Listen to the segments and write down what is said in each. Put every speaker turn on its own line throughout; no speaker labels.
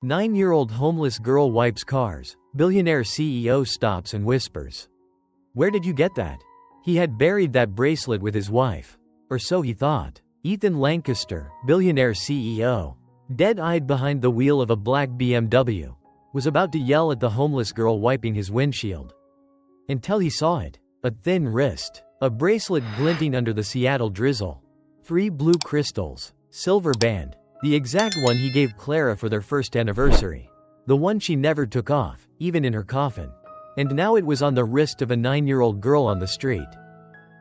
9-year-old homeless girl wipes cars. Billionaire CEO stops and whispers. Where did you get that? He had buried that bracelet with his wife. Or so he thought. Ethan Lancaster, billionaire CEO, dead-eyed behind the wheel of a black BMW, was about to yell at the homeless girl wiping his windshield. Until he saw it. A thin wrist. A bracelet glinting under the Seattle drizzle. 3 blue crystals. Silver band. The exact one he gave Clara for their first anniversary. The one she never took off, even in her coffin. And now it was on the wrist of a 9-year-old girl on the street.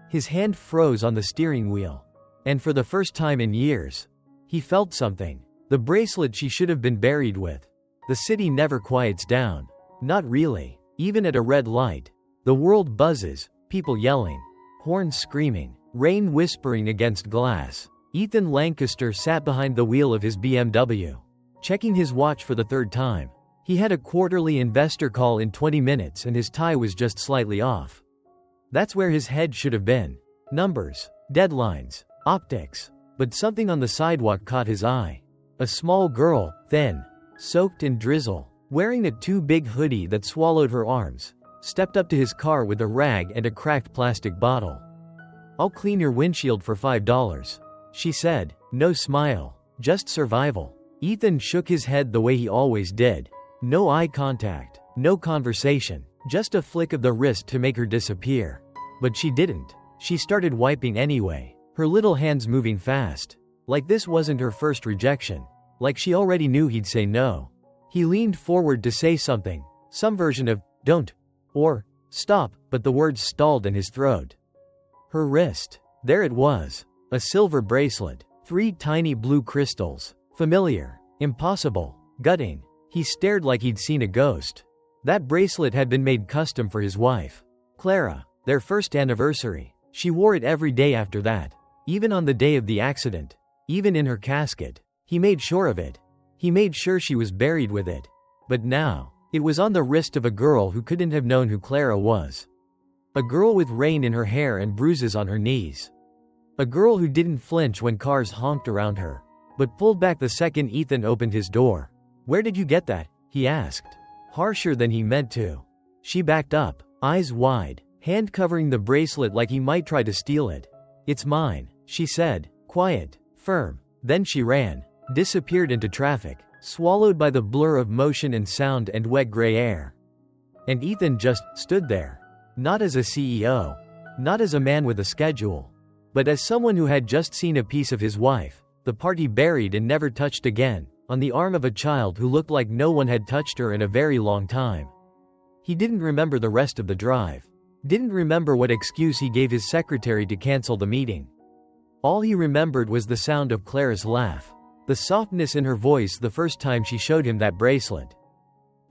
His hand froze on the steering wheel. And for the first time in years, he felt something. The bracelet she should have been buried with. The city never quiets down. Not really. Even at a red light. The world buzzes, people yelling, horns screaming, rain whispering against glass. Ethan Lancaster sat behind the wheel of his BMW, checking his watch for the 3rd time. He had a quarterly investor call in 20 minutes and his tie was just slightly off. That's where his head should have been. Numbers, deadlines, optics. But something on the sidewalk caught his eye. A small girl, thin, soaked in drizzle, wearing a too big hoodie that swallowed her arms, stepped up to his car with a rag and a cracked plastic bottle. I'll clean your windshield for $5. She said, no smile, just survival. Ethan shook his head the way he always did. No eye contact, no conversation, just a flick of the wrist to make her disappear. But she didn't. She started wiping anyway, her little hands moving fast. Like this wasn't her first rejection. Like she already knew he'd say no. He leaned forward to say something, some version of, don't, or, stop, but the words stalled in his throat. Her wrist. There it was. A silver bracelet. 3 tiny blue crystals. Familiar. Impossible. Gutting. He stared like he'd seen a ghost. That bracelet had been made custom for his wife, Clara, their first anniversary. She wore it every day after that. Even on the day of the accident. Even in her casket. He made sure of it. He made sure she was buried with it. But now, it was on the wrist of a girl who couldn't have known who Clara was. A girl with rain in her hair and bruises on her knees. A girl who didn't flinch when cars honked around her, but pulled back the second Ethan opened his door. Where did you get that? He asked. Harsher than he meant to. She backed up, eyes wide, hand covering the bracelet like he might try to steal it. It's mine, she said, quiet, firm. Then she ran, disappeared into traffic, swallowed by the blur of motion and sound and wet gray air. And Ethan just stood there. Not as a CEO. Not as a man with a schedule. But as someone who had just seen a piece of his wife, the party buried and never touched again, on the arm of a child who looked like no one had touched her in a very long time. He didn't remember the rest of the drive. Didn't remember what excuse he gave his secretary to cancel the meeting. All he remembered was the sound of Clara's laugh. The softness in her voice the first time she showed him that bracelet.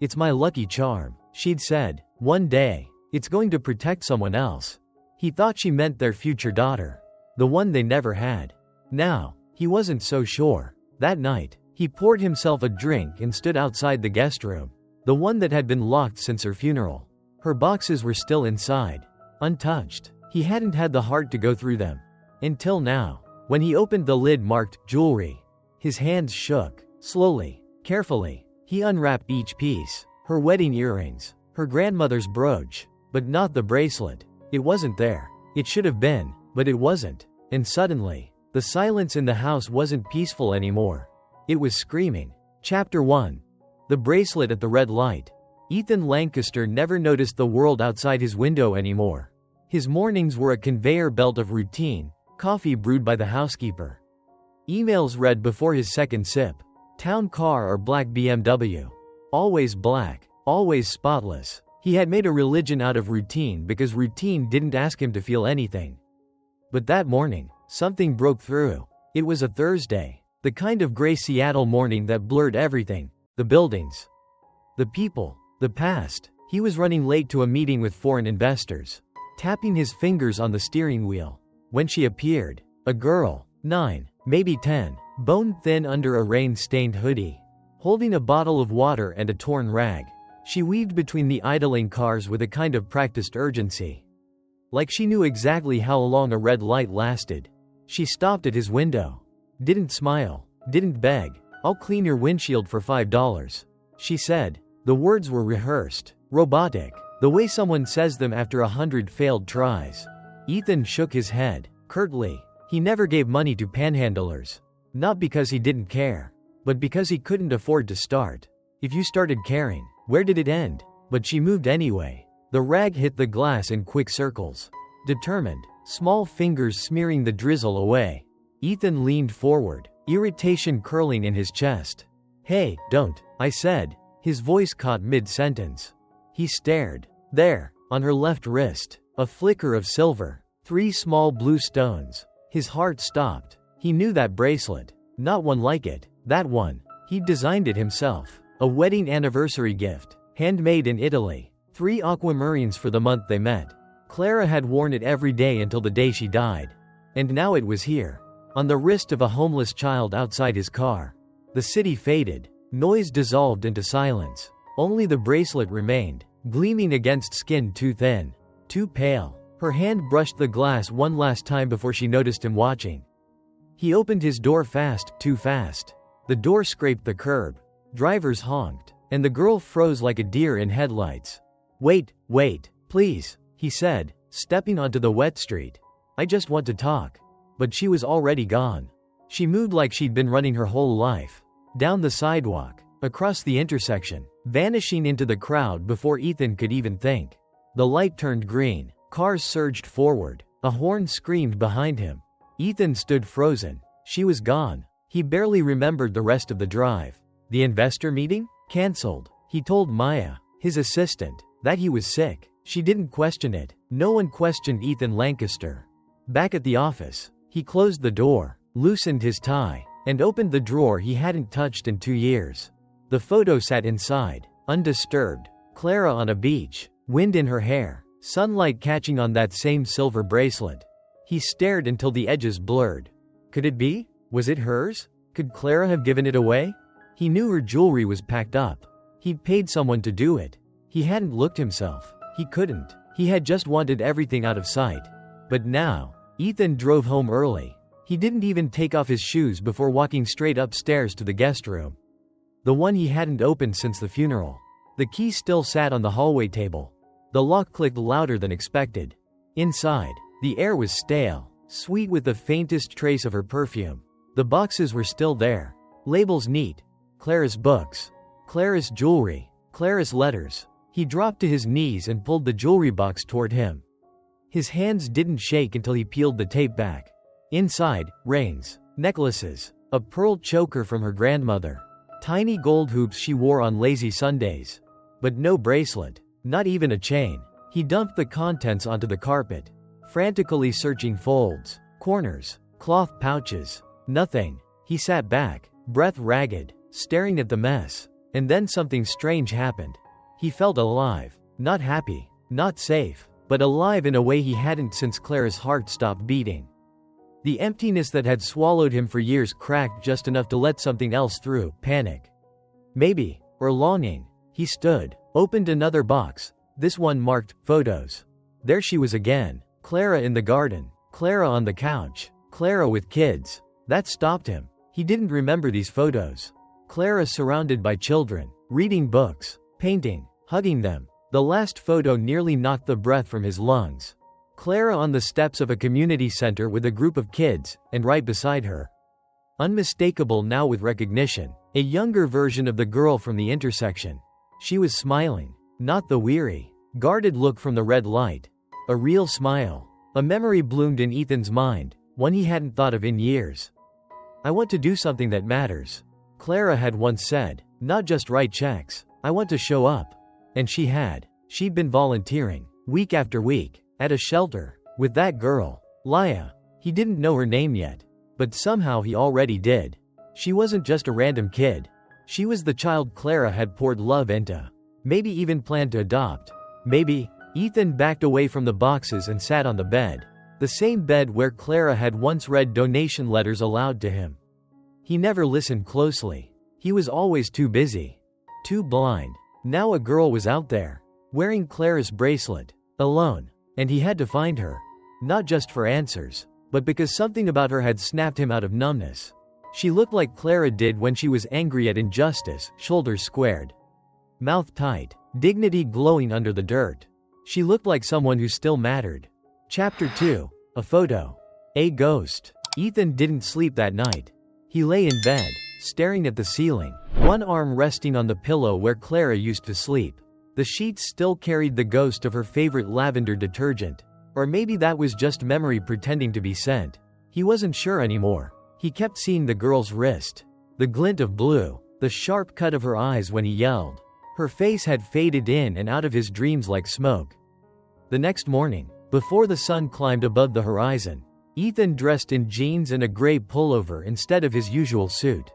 It's my lucky charm, she'd said. One day, it's going to protect someone else. He thought she meant their future daughter. The one they never had. Now, he wasn't so sure. That night, he poured himself a drink and stood outside the guest room. The one that had been locked since her funeral. Her boxes were still inside. Untouched. He hadn't had the heart to go through them. Until now. When he opened the lid marked, jewelry. His hands shook. Slowly. Carefully. He unwrapped each piece. Her wedding earrings. Her grandmother's brooch. But not the bracelet. It wasn't there. It should have been. But it wasn't. And suddenly, the silence in the house wasn't peaceful anymore. It was screaming. Chapter 1. The bracelet at the red light. Ethan Lancaster never noticed the world outside his window anymore. His mornings were a conveyor belt of routine, coffee brewed by the housekeeper. Emails read before his second sip. Town car or black BMW. Always black, always spotless. He had made a religion out of routine because routine didn't ask him to feel anything. But that morning, something broke through. It was a Thursday. The kind of gray Seattle morning that blurred everything. The buildings. The people. The past. He was running late to a meeting with foreign investors. Tapping his fingers on the steering wheel. When she appeared. A girl. 9, maybe 10. Bone-thin under a rain-stained hoodie. Holding a bottle of water and a torn rag. She weaved between the idling cars with a kind of practiced urgency. Like she knew exactly how long a red light lasted. She stopped at his window. Didn't smile. Didn't beg. I'll clean your windshield for $5. She said. The words were rehearsed, robotic, the way someone says them after 100 failed tries. Ethan shook his head, curtly. He never gave money to panhandlers. Not because he didn't care, but because he couldn't afford to start. If you started caring, where did it end? But she moved anyway. The rag hit the glass in quick circles. Determined, small fingers smearing the drizzle away. Ethan leaned forward, irritation curling in his chest. Hey, don't, I said. His voice caught mid-sentence. He stared. There, on her left wrist, a flicker of silver, 3 small blue stones. His heart stopped. He knew that bracelet. Not one like it, that one. He'd designed it himself. A wedding anniversary gift, handmade in Italy. 3 aquamarines for the month they met. Clara had worn it every day until the day she died. And now it was here, on the wrist of a homeless child outside his car. The city faded. Noise dissolved into silence. Only the bracelet remained, gleaming against skin too thin, too pale. Her hand brushed the glass one last time before she noticed him watching. He opened his door fast, too fast. The door scraped the curb. Drivers honked, and the girl froze like a deer in headlights. Wait, please, he said, stepping onto the wet street. I just want to talk. But she was already gone. She moved like she'd been running her whole life. Down the sidewalk, across the intersection, vanishing into the crowd before Ethan could even think. The light turned green. Cars surged forward. A horn screamed behind him. Ethan stood frozen. She was gone. He barely remembered the rest of the drive. The investor meeting? Cancelled. He told Maya, his assistant, that he was sick. She didn't question it. No one questioned Ethan Lancaster. Back at the office, he closed the door, loosened his tie, and opened the drawer he hadn't touched in 2 years. The photo sat inside, undisturbed. Clara on a beach, wind in her hair, sunlight catching on that same silver bracelet. He stared until the edges blurred. Could it be? Was it hers? Could Clara have given it away? He knew her jewelry was packed up. He'd paid someone to do it. He hadn't looked himself. He couldn't. He had just wanted everything out of sight. But now, Ethan drove home early. He didn't even take off his shoes before walking straight upstairs to the guest room. The one he hadn't opened since the funeral. The key still sat on the hallway table. The lock clicked louder than expected. Inside, the air was stale, sweet with the faintest trace of her perfume. The boxes were still there. Labels neat. Clara's books. Clara's jewelry. Clara's letters. He dropped to his knees and pulled the jewelry box toward him. His hands didn't shake until he peeled the tape back. Inside, rings, necklaces, a pearl choker from her grandmother, tiny gold hoops she wore on lazy Sundays. But no bracelet, not even a chain. He dumped the contents onto the carpet, frantically searching folds, corners, cloth pouches. Nothing. He sat back, breath ragged, staring at the mess. And then something strange happened. He felt alive, not happy, not safe, but alive in a way he hadn't since Clara's heart stopped beating. The emptiness that had swallowed him for years cracked just enough to let something else through, panic. Maybe, or longing. He stood, opened another box, this one marked, photos. There she was again, Clara in the garden, Clara on the couch, Clara with kids. That stopped him. He didn't remember these photos. Clara surrounded by children, reading books, painting, hugging them. The last photo nearly knocked the breath from his lungs. Clara on the steps of a community center with a group of kids, and right beside her, unmistakable now with recognition, a younger version of the girl from the intersection. She was smiling, not the weary, guarded look from the red light. A real smile. A memory bloomed in Ethan's mind, one he hadn't thought of in years. I want to do something that matters. Clara had once said, not just write checks, I want to show up. And she had. She'd been volunteering, week after week, at a shelter, with that girl, Laya. He didn't know her name yet, but somehow he already did. She wasn't just a random kid. She was the child Clara had poured love into. Maybe even planned to adopt. Maybe. Ethan backed away from the boxes and sat on the bed. The same bed where Clara had once read donation letters aloud to him. He never listened closely. He was always too busy. Too blind. Now a girl was out there, wearing Clara's bracelet, alone. And he had to find her. Not just for answers, but because something about her had snapped him out of numbness. She looked like Clara did when she was angry at injustice, shoulders squared, mouth tight, dignity glowing under the dirt. She looked like someone who still mattered. Chapter 2. A photo. A ghost. Ethan didn't sleep that night. He lay in bed, staring at the ceiling, one arm resting on the pillow where Clara used to sleep. The sheets still carried the ghost of her favorite lavender detergent. Or maybe that was just memory pretending to be scent. He wasn't sure anymore. He kept seeing the girl's wrist, the glint of blue, the sharp cut of her eyes when he yelled. Her face had faded in and out of his dreams like smoke. The next morning, before the sun climbed above the horizon, Ethan dressed in jeans and a gray pullover instead of his usual suit.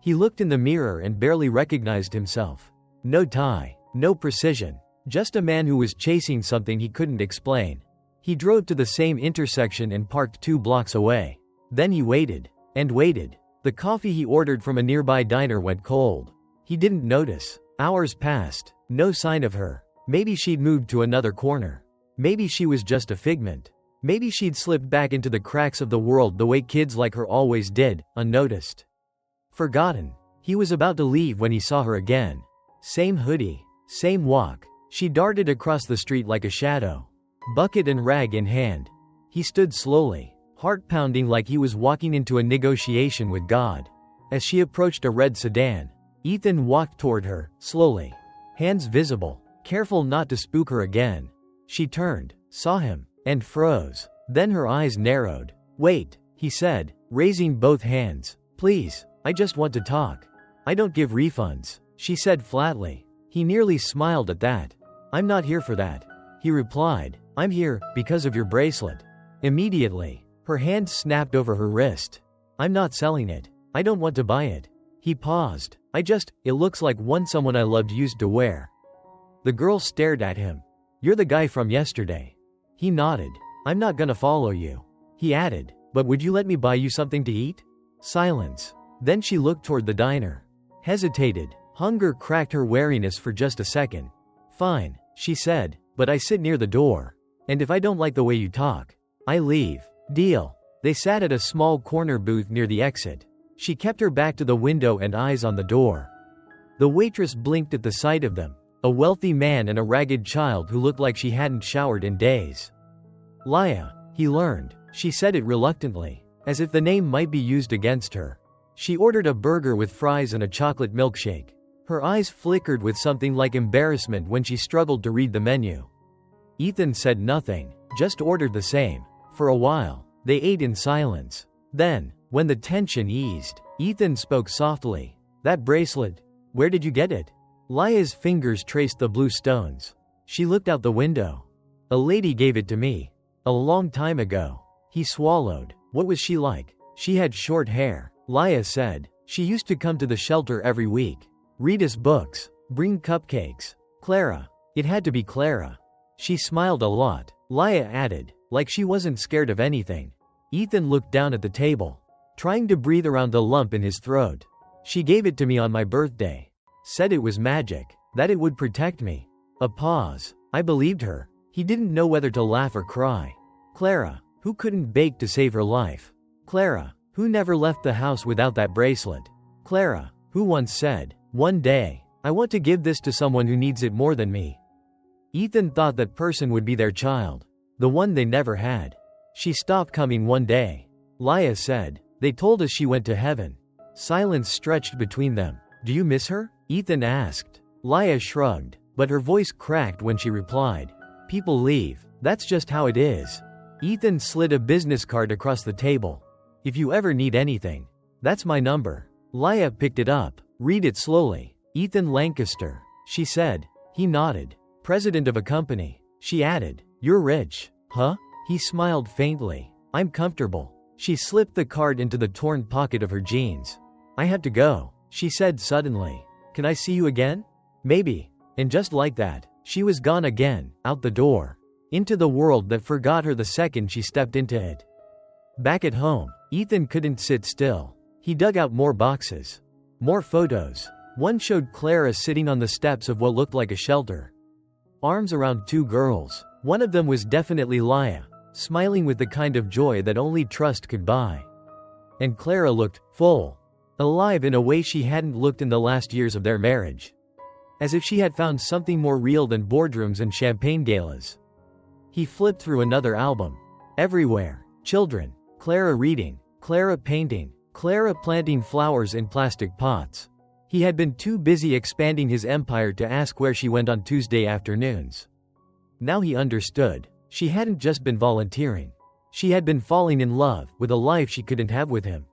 He looked in the mirror and barely recognized himself. No tie, no precision, just a man who was chasing something he couldn't explain. He drove to the same intersection and parked 2 blocks away. Then he waited, and waited. The coffee he ordered from a nearby diner went cold. He didn't notice. Hours passed, no sign of her. Maybe she'd moved to another corner. Maybe she was just a figment. Maybe she'd slipped back into the cracks of the world the way kids like her always did, unnoticed. Forgotten. He was about to leave when he saw her again. Same hoodie, same walk. She darted across the street like a shadow, bucket and rag in hand. He stood slowly, heart pounding like he was walking into a negotiation with God. As she approached a red sedan, Ethan walked toward her, slowly, hands visible, careful not to spook her again. She turned, saw him, and froze. Then her eyes narrowed. "Wait," he said, raising both hands. "Please, I just want to talk. I don't give refunds," she said flatly. He nearly smiled at that. "I'm not here for that," he replied. "I'm here because of your bracelet." Immediately, her hand snapped over her wrist. "I'm not selling it. I don't want to buy it." He paused. It looks like one someone I loved used to wear." The girl stared at him. "You're the guy from yesterday." He nodded. "I'm not gonna follow you." He added, "But would you let me buy you something to eat?" Silence. Then she looked toward the diner. Hesitated. Hunger cracked her wariness for just a second. "Fine," she said, "but I sit near the door. And if I don't like the way you talk, I leave. Deal." They sat at a small corner booth near the exit. She kept her back to the window and eyes on the door. The waitress blinked at the sight of them, a wealthy man and a ragged child who looked like she hadn't showered in days. "Laya," he learned. She said it reluctantly, as if the name might be used against her. She ordered a burger with fries and a chocolate milkshake. Her eyes flickered with something like embarrassment when she struggled to read the menu. Ethan said nothing, just ordered the same. For a while, they ate in silence. Then, when the tension eased, Ethan spoke softly. "That bracelet, where did you get it?" Laya's fingers traced the blue stones. She looked out the window. "A lady gave it to me. A long time ago." He swallowed. "What was she like?" "She had short hair," Laya said. "She used to come to the shelter every week. Read us books. Bring cupcakes. Clara. It had to be Clara." She smiled a lot, Laya added, like she wasn't scared of anything. Ethan looked down at the table, trying to breathe around the lump in his throat. "She gave it to me on my birthday. Said it was magic, that it would protect me." A pause. I believed her. He didn't know whether to laugh or cry. Clara, who couldn't bake to save her life. Clara, who never left the house without that bracelet. Clara, who once said, "One day, I want to give this to someone who needs it more than me." Ethan thought that person would be their child, the one they never had. "She stopped coming one day," Laya said. "They told us she went to heaven." Silence stretched between them. "Do you miss her?" Ethan asked. Laya shrugged, but her voice cracked when she replied, "People leave. That's just how it is." Ethan slid a business card across the table. "If you ever need anything, that's my number." Laya picked it up. "Read it slowly." "Ethan Lancaster," she said. He nodded. "President of a company." She added, "You're rich, huh?" He smiled faintly. "I'm comfortable." She slipped the card into the torn pocket of her jeans. "I have to go," she said suddenly. "Can I see you again?" "Maybe." And just like that, she was gone again, out the door, into the world that forgot her the second she stepped into it. Back at home, Ethan couldn't sit still. He dug out more boxes. More photos. One showed Clara sitting on the steps of what looked like a shelter, arms around 2 girls. One of them was definitely Laya, smiling with the kind of joy that only trust could buy. and Clara looked full, alive in a way she hadn't looked in the last years of their marriage. As if she had found something more real than boardrooms and champagne galas. He flipped through another album. Everywhere, children, Clara reading, Clara painting, Clara planting flowers in plastic pots. He had been too busy expanding his empire to ask where she went on Tuesday afternoons. Now he understood. She hadn't just been volunteering. She had been falling in love with a life she couldn't have with him.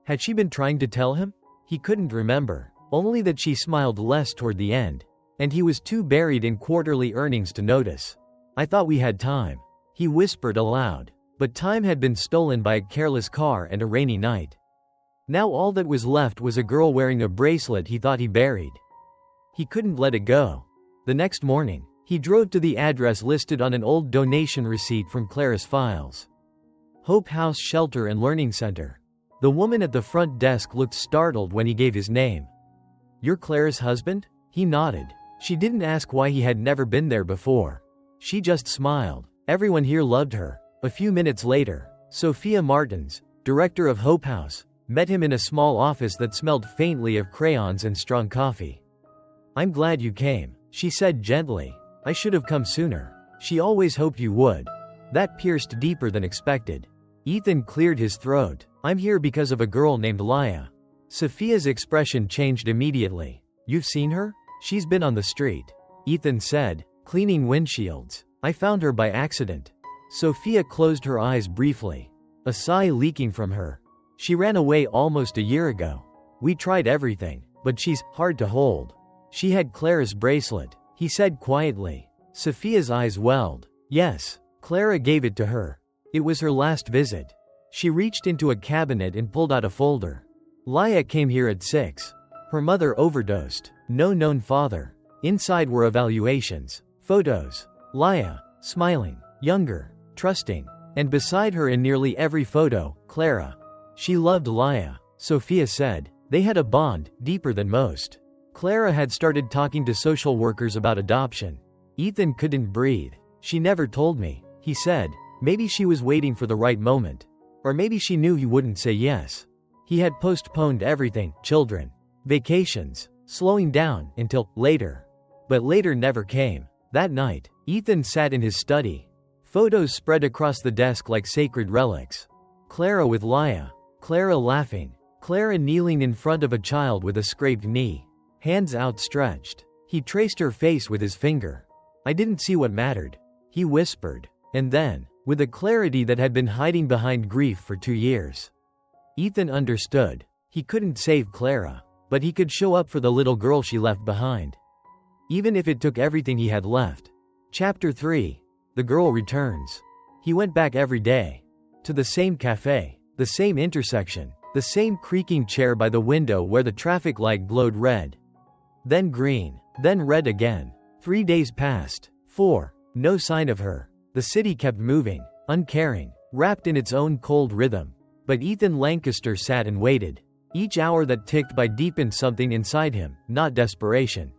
Had she been trying to tell him? He couldn't remember, only that she smiled less toward the end, and he was too buried in quarterly earnings to notice. I thought we had time, he whispered aloud, but time had been stolen by a careless car and a rainy night. Now all that was left was a girl wearing a bracelet he thought he buried. He couldn't let it go. The next morning, he drove to the address listed on an old donation receipt from Clara's files. Hope House Shelter and Learning Center. The woman at the front desk looked startled when he gave his name. "You're Clara's husband?" He nodded. She didn't ask why he had never been there before. She just smiled. Everyone here loved her. A few minutes later, Sophia Martins, director of Hope House, met him in a small office that smelled faintly of crayons and strong coffee. "I'm glad you came," she said gently. "I should have come sooner. She always hoped you would." That pierced deeper than expected. Ethan cleared his throat. "I'm here because of a girl named Laya." Sophia's expression changed immediately. "You've seen her?" "She's been on the street," Ethan said, "cleaning windshields. I found her by accident." Sophia closed her eyes briefly, a sigh leaking from her. "She ran away almost a year ago. We tried everything, but she's hard to hold." "She had Clara's bracelet," he said quietly. Sophia's eyes welled. "Yes, Clara gave it to her. It was her last visit." She reached into a cabinet and pulled out a folder. "Laya came here at 6. Her mother overdosed. No known father." Inside were evaluations, photos. Laya, smiling, younger, trusting, and beside her in nearly every photo, Clara. She loved Laya, Sophia said. They had a bond, deeper than most. Clara had started talking to social workers about adoption. Ethan couldn't breathe. "She never told me," he said. Maybe she was waiting for the right moment. Or maybe she knew he wouldn't say yes. He had postponed everything, children, vacations, slowing down, until later. But later never came. That night, Ethan sat in his study. Photos spread across the desk like sacred relics. Clara with Laya, Clara laughing, Clara kneeling in front of a child with a scraped knee, hands outstretched. He traced her face with his finger. "I didn't see what mattered," he whispered. And then, with a clarity that had been hiding behind grief for 2 years, Ethan understood. He couldn't save Clara, but he could show up for the little girl she left behind. Even if it took everything he had left. Chapter 3. The girl returns. He went back every day. To the same cafe, the same intersection, the same creaking chair by the window where the traffic light glowed red. Then green, then red again. 3 days passed. 4. No sign of her. The city kept moving, uncaring, wrapped in its own cold rhythm. But Ethan Lancaster sat and waited. Each hour that ticked by deepened something inside him, not desperation.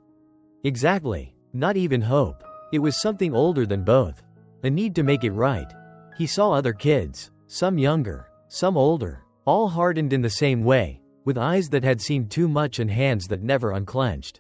Exactly. Not even hope. It was something older than both. A need to make it right. He saw other kids, some younger, some older, all hardened in the same way, with eyes that had seen too much and hands that never unclenched.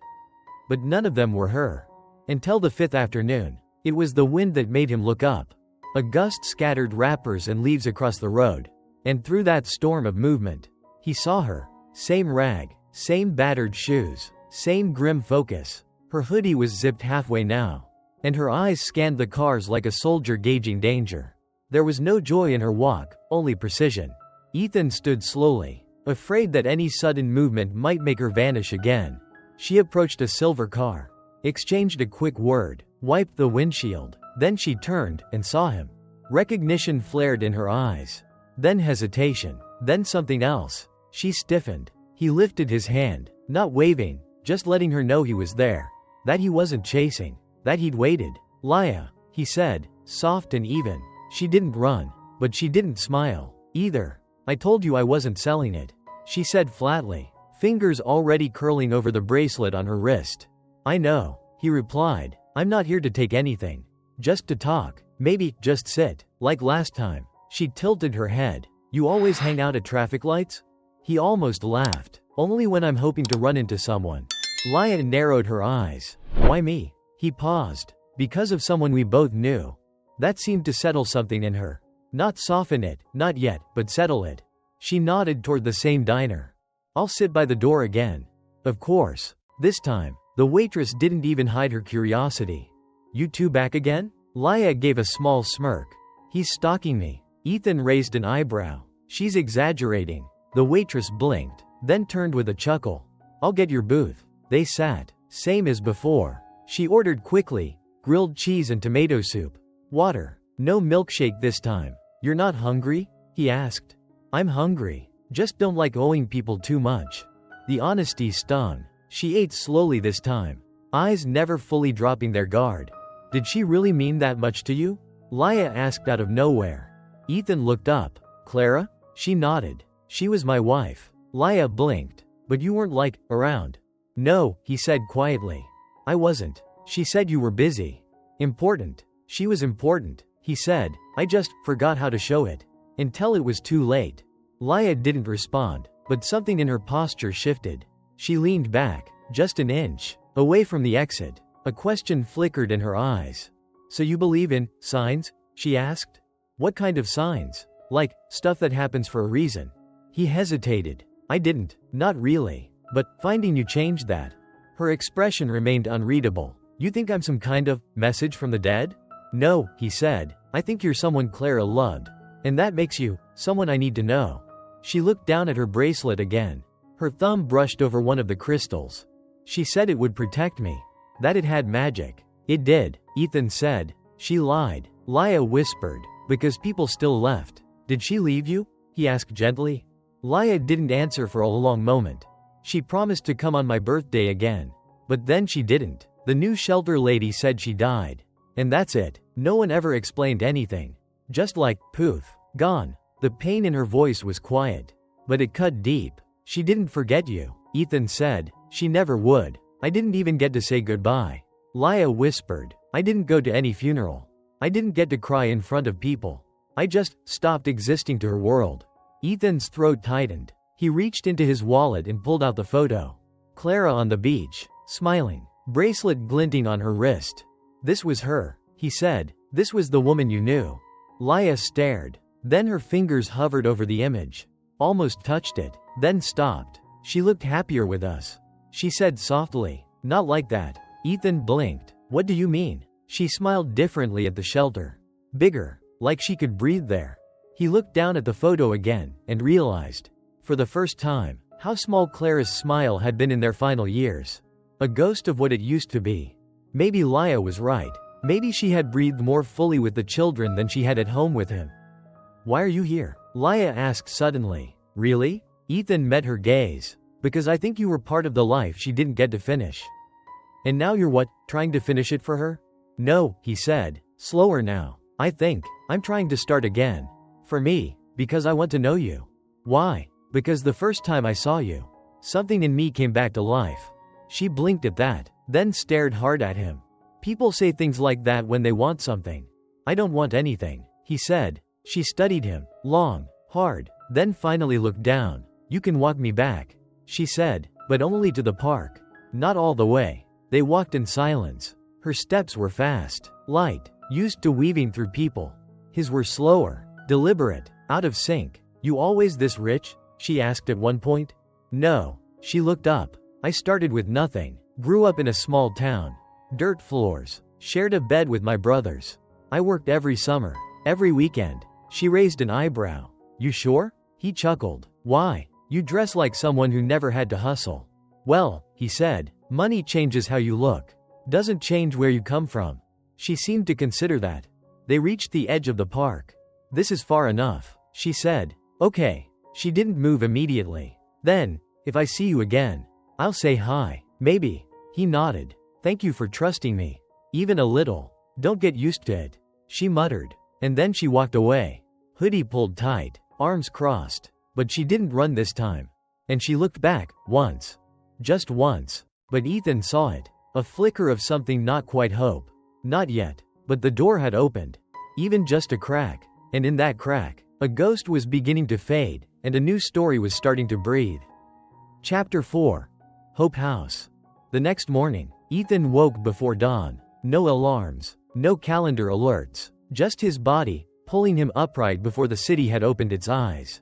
But none of them were her. Until the 5th afternoon. It was the wind that made him look up. A gust scattered wrappers and leaves across the road. And through that storm of movement, he saw her. Same rag, same battered shoes, same grim focus. Her hoodie was zipped halfway now. And her eyes scanned the cars like a soldier gauging danger. There was no joy in her walk, only precision. Ethan stood slowly, afraid that any sudden movement might make her vanish again. She approached a silver car, exchanged a quick word, wiped the windshield. Then she turned and saw him. Recognition flared in her eyes. Then hesitation. Then something else. She stiffened. He lifted his hand, not waving, just letting her know he was there. That he wasn't chasing. That he'd waited. "Laya," he said, soft and even. She didn't run, but she didn't smile, either. "I told you I wasn't selling it," she said flatly, fingers already curling over the bracelet on her wrist. "I know," he replied. "I'm not here to take anything. Just to talk. Maybe just sit, like last time." She tilted her head. You always hang out at traffic lights? He almost laughed. Only when I'm hoping to run into someone. Laya narrowed her eyes. Why me? He paused. Because of someone we both knew. That seemed to settle something in her. Not soften it, not yet, but settle it. She nodded toward the same diner. I'll sit by the door again. Of course. This time, the waitress didn't even hide her curiosity. You two back again? Laya gave a small smirk. He's stalking me. Ethan raised an eyebrow. She's exaggerating. The waitress blinked, then turned with a chuckle. I'll get your booth. They sat, same as before. She ordered quickly, grilled cheese and tomato soup. Water. No milkshake this time. You're not hungry? He asked. I'm hungry. Just don't like owing people too much. The honesty stung. She ate slowly this time, eyes never fully dropping their guard. Did she really mean that much to you? Laya asked out of nowhere. Ethan looked up. Clara? She nodded. She was my wife. Laya blinked. But you weren't around. No, he said quietly. I wasn't. She said you were busy. Important. She was important, he said. I just forgot how to show it. Until it was too late. Laya didn't respond, but something in her posture shifted. She leaned back, just an inch, away from the exit. A question flickered in her eyes. So you believe in signs? She asked. What kind of signs? Like, stuff that happens for a reason. He hesitated. I didn't, not really. But, finding you changed that. Her expression remained unreadable. You think I'm some kind of message from the dead? No, he said. I think you're someone Clara loved. And that makes you someone I need to know. She looked down at her bracelet again. Her thumb brushed over one of the crystals. She said it would protect me. That it had magic. It did, Ethan said. She lied. Laya whispered. Because people still left. Did she leave you? He asked gently. Laya didn't answer for a long moment. She promised to come on my birthday again. But then she didn't. The new shelter lady said she died. And that's it. No one ever explained anything. Just poof, gone. The pain in her voice was quiet. But it cut deep. She didn't forget you, Ethan said. She never would. I didn't even get to say goodbye. Laya whispered. I didn't go to any funeral. I didn't get to cry in front of people. I just stopped existing to her world. Ethan's throat tightened. He reached into his wallet and pulled out the photo. Clara on the beach, smiling, bracelet glinting on her wrist. This was her, he said. This was the woman you knew. Laya stared. Then her fingers hovered over the image. Almost touched it, then stopped. She looked happier with us. She said softly. Not like that. Ethan blinked. What do you mean? She smiled differently at the shelter. Bigger, like she could breathe there. He looked down at the photo again, and realized, for the first time, how small Clara's smile had been in their final years. A ghost of what it used to be. Maybe Laya was right. Maybe she had breathed more fully with the children than she had at home with him. Why are you here? Laya asked suddenly. Really? Ethan met her gaze. Because I think you were part of the life she didn't get to finish. And now you're what, trying to finish it for her? No, he said. Slower now. I think, I'm trying to start again. For me, because I want to know you. Why? Because the first time I saw you, something in me came back to life. She blinked at that, then stared hard at him. People say things like that when they want something. I don't want anything, he said. She studied him, long, hard, then finally looked down. You can walk me back, she said, but only to the park. Not all the way. They walked in silence. Her steps were fast, light, used to weaving through people. His were slower, deliberate, out of sync. You always this rich? She asked at one point. No. She looked up. I started with nothing. Grew up in a small town. Dirt floors. Shared a bed with my brothers. I worked every summer. Every weekend. She raised an eyebrow. You sure? He chuckled. Why? You dress like someone who never had to hustle. Well, he said, money changes how you look. Doesn't change where you come from. She seemed to consider that. They reached the edge of the park. This is far enough, she said. Okay. She didn't move immediately. Then, if I see you again, I'll say hi. Maybe. He nodded. Thank you for trusting me. Even a little. Don't get used to it. She muttered. And then she walked away. Hoodie pulled tight, arms crossed. But she didn't run this time. And she looked back, once. Just once. But Ethan saw it. A flicker of something, not quite hope. Not yet. But the door had opened. Even just a crack. And in that crack, A ghost was beginning to fade, and a new story was starting to breathe. Chapter 4. Hope House. The next morning, Ethan woke before dawn. No alarms, no calendar alerts, just his body, pulling him upright before the city had opened its eyes.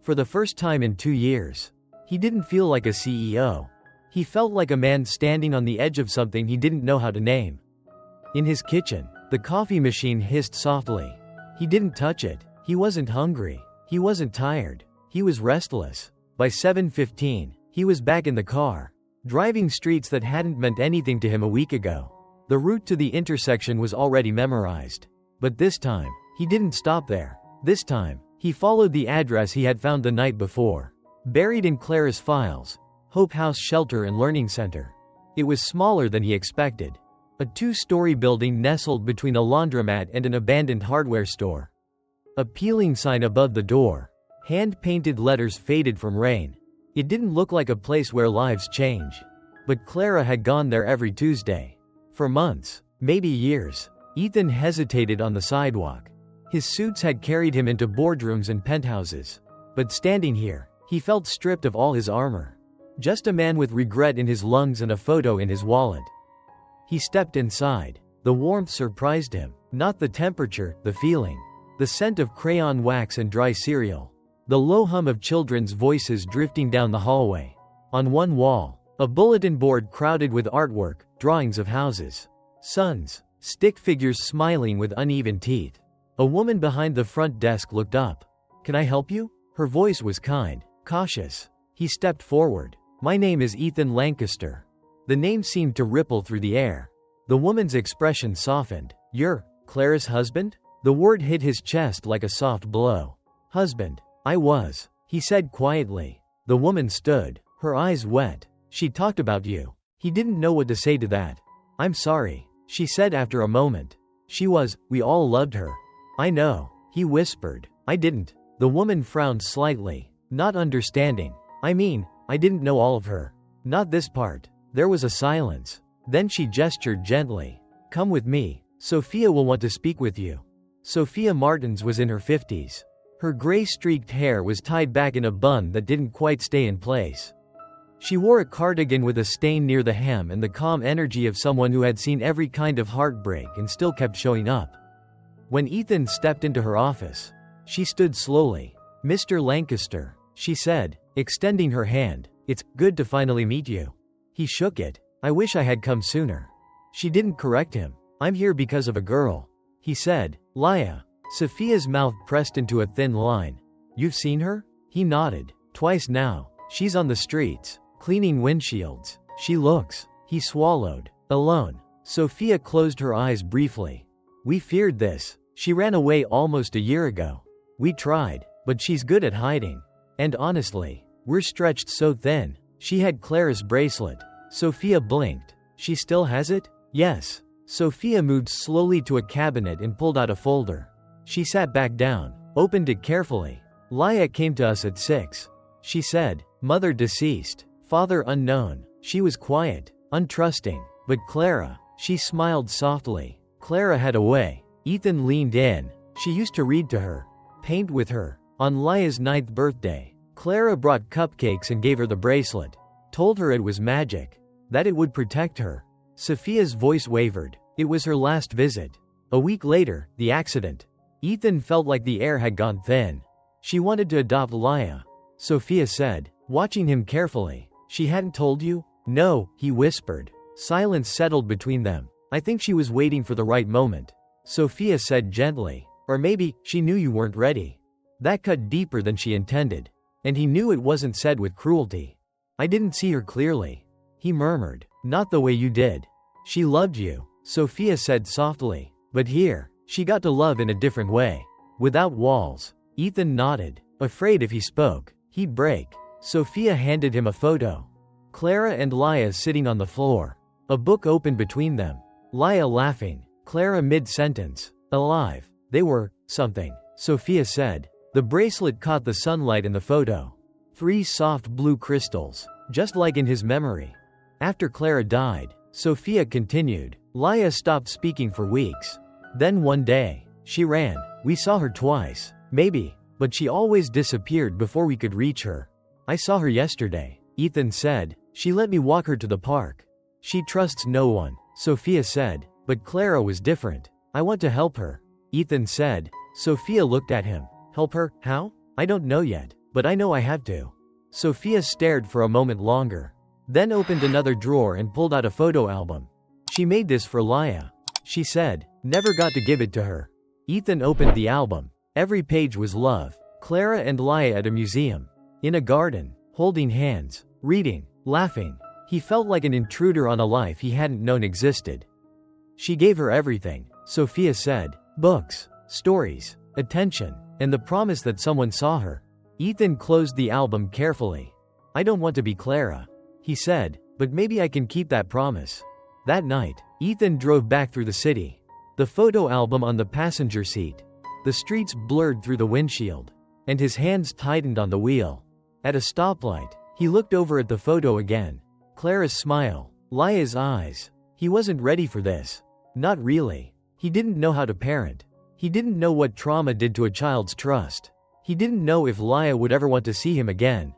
For the first time in 2 years, he didn't feel like a CEO. He felt like a man standing on the edge of something he didn't know how to name. In his kitchen, the coffee machine hissed softly. He didn't touch it. He wasn't hungry. He wasn't tired. He was restless. By 7:15, he was back in the car, driving streets that hadn't meant anything to him a week ago. The route to the intersection was already memorized. But this time, he didn't stop there. This time, he followed the address he had found the night before. Buried in Clara's files, Hope House Shelter and Learning Center. It was smaller than he expected. A 2-story building nestled between a laundromat and an abandoned hardware store. A peeling sign above the door. Hand-painted letters faded from rain. It didn't look like a place where lives change. But Clara had gone there every Tuesday. For months, maybe years, Ethan hesitated on the sidewalk. His suits had carried him into boardrooms and penthouses. But standing here, he felt stripped of all his armor. Just a man with regret in his lungs and a photo in his wallet. He stepped inside. The warmth surprised him. Not the temperature, the feeling. The scent of crayon wax and dry cereal. The low hum of children's voices drifting down the hallway. On one wall, a bulletin board crowded with artwork, drawings of houses. Suns, stick figures smiling with uneven teeth. A woman behind the front desk looked up. "Can I help you?" Her voice was kind, cautious. He stepped forward. "My name is Ethan Lancaster." The name seemed to ripple through the air. The woman's expression softened. "You're Clara's husband?" The word hit his chest like a soft blow. "Husband. I was," he said quietly. The woman stood, her eyes wet. "She talked about you." He didn't know what to say to that. "I'm sorry," she said after a moment. We all loved her." "I know," he whispered. "I didn't." The woman frowned slightly, not understanding. I didn't know all of her. Not this part." There was a silence. Then she gestured gently. "Come with me. Sophia will want to speak with you." Sophia Martins was in her 50s. Her gray-streaked hair was tied back in a bun that didn't quite stay in place. She wore a cardigan with a stain near the hem and the calm energy of someone who had seen every kind of heartbreak and still kept showing up. When Ethan stepped into her office, she stood slowly. "Mr. Lancaster," she said, extending her hand. "It's good to finally meet you." He shook it. "I wish I had come sooner." She didn't correct him. "I'm here because of a girl," he said. "Laya." Sophia's mouth pressed into a thin line. "You've seen her?" He nodded. "Twice now. She's on the streets, cleaning windshields. She looks." He swallowed. "Alone." Sophia closed her eyes briefly. "We feared this. She ran away almost a year ago. We tried, but she's good at hiding. And honestly, we're stretched so thin." She had Clara's bracelet. Sophia blinked. "She still has it?" "Yes." Sophia moved slowly to a cabinet and pulled out a folder. She sat back down, opened it carefully. "Laya came to us at 6. She said, mother deceased, father unknown." She was quiet, untrusting. "But Clara," she smiled softly. "Clara had a way." Ethan leaned in. "She used to read to her, paint with her." On Laya's 9th birthday, Clara brought cupcakes and gave her the bracelet. Told her it was magic, that it would protect her. Sophia's voice wavered. It was her last visit. A week later, the accident. Ethan felt like the air had gone thin. "She wanted to adopt Laya," Sophia said, watching him carefully. "She hadn't told you?" "No," he whispered. Silence settled between them. "I think she was waiting for the right moment," Sophia said gently. "Or maybe, she knew you weren't ready." That cut deeper than she intended. And he knew it wasn't said with cruelty. "I didn't see her clearly," he murmured. "Not the way you did. She loved you," Sophia said softly. "But here, she got to love in a different way. Without walls." Ethan nodded, afraid if he spoke, he'd break. Sophia handed him a photo. Clara and Laya sitting on the floor. A book opened between them. Laya laughing. Clara mid-sentence. Alive. They were something, Sophia said. The bracelet caught the sunlight in the photo. 3 soft blue crystals, just like in his memory. After Clara died, Sophia continued, Laya stopped speaking for weeks. Then one day, she ran. We saw her twice. Maybe But she always disappeared before we could reach her. I saw her yesterday, Ethan said. She let me walk her to the park. She trusts no one, Sophia said, but Clara was different. I want to help her, Ethan said. Sophia looked at him. Help her? How? I don't know yet, but I know I have to. Sophia stared for a moment longer, then opened another drawer and pulled out a photo album. She made this for Laya, she said. Never got to give it to her. Ethan opened the album. Every page was love. Clara and Laya at a museum, in a garden, holding hands, reading, laughing. He felt like an intruder on a life he hadn't known existed. She gave her everything, Sophia said. Books, stories, attention, and the promise that someone saw her. Ethan closed the album carefully. I don't want to be Clara, he said, but maybe I can keep that promise. That night, Ethan drove back through the city. The photo album on the passenger seat. The streets blurred through the windshield, and his hands tightened on the wheel. At a stoplight, he looked over at the photo again. Clara's smile, Laya's eyes. He wasn't ready for this. Not really. He didn't know how to parent. He didn't know what trauma did to a child's trust. He didn't know if Laya would ever want to see him again.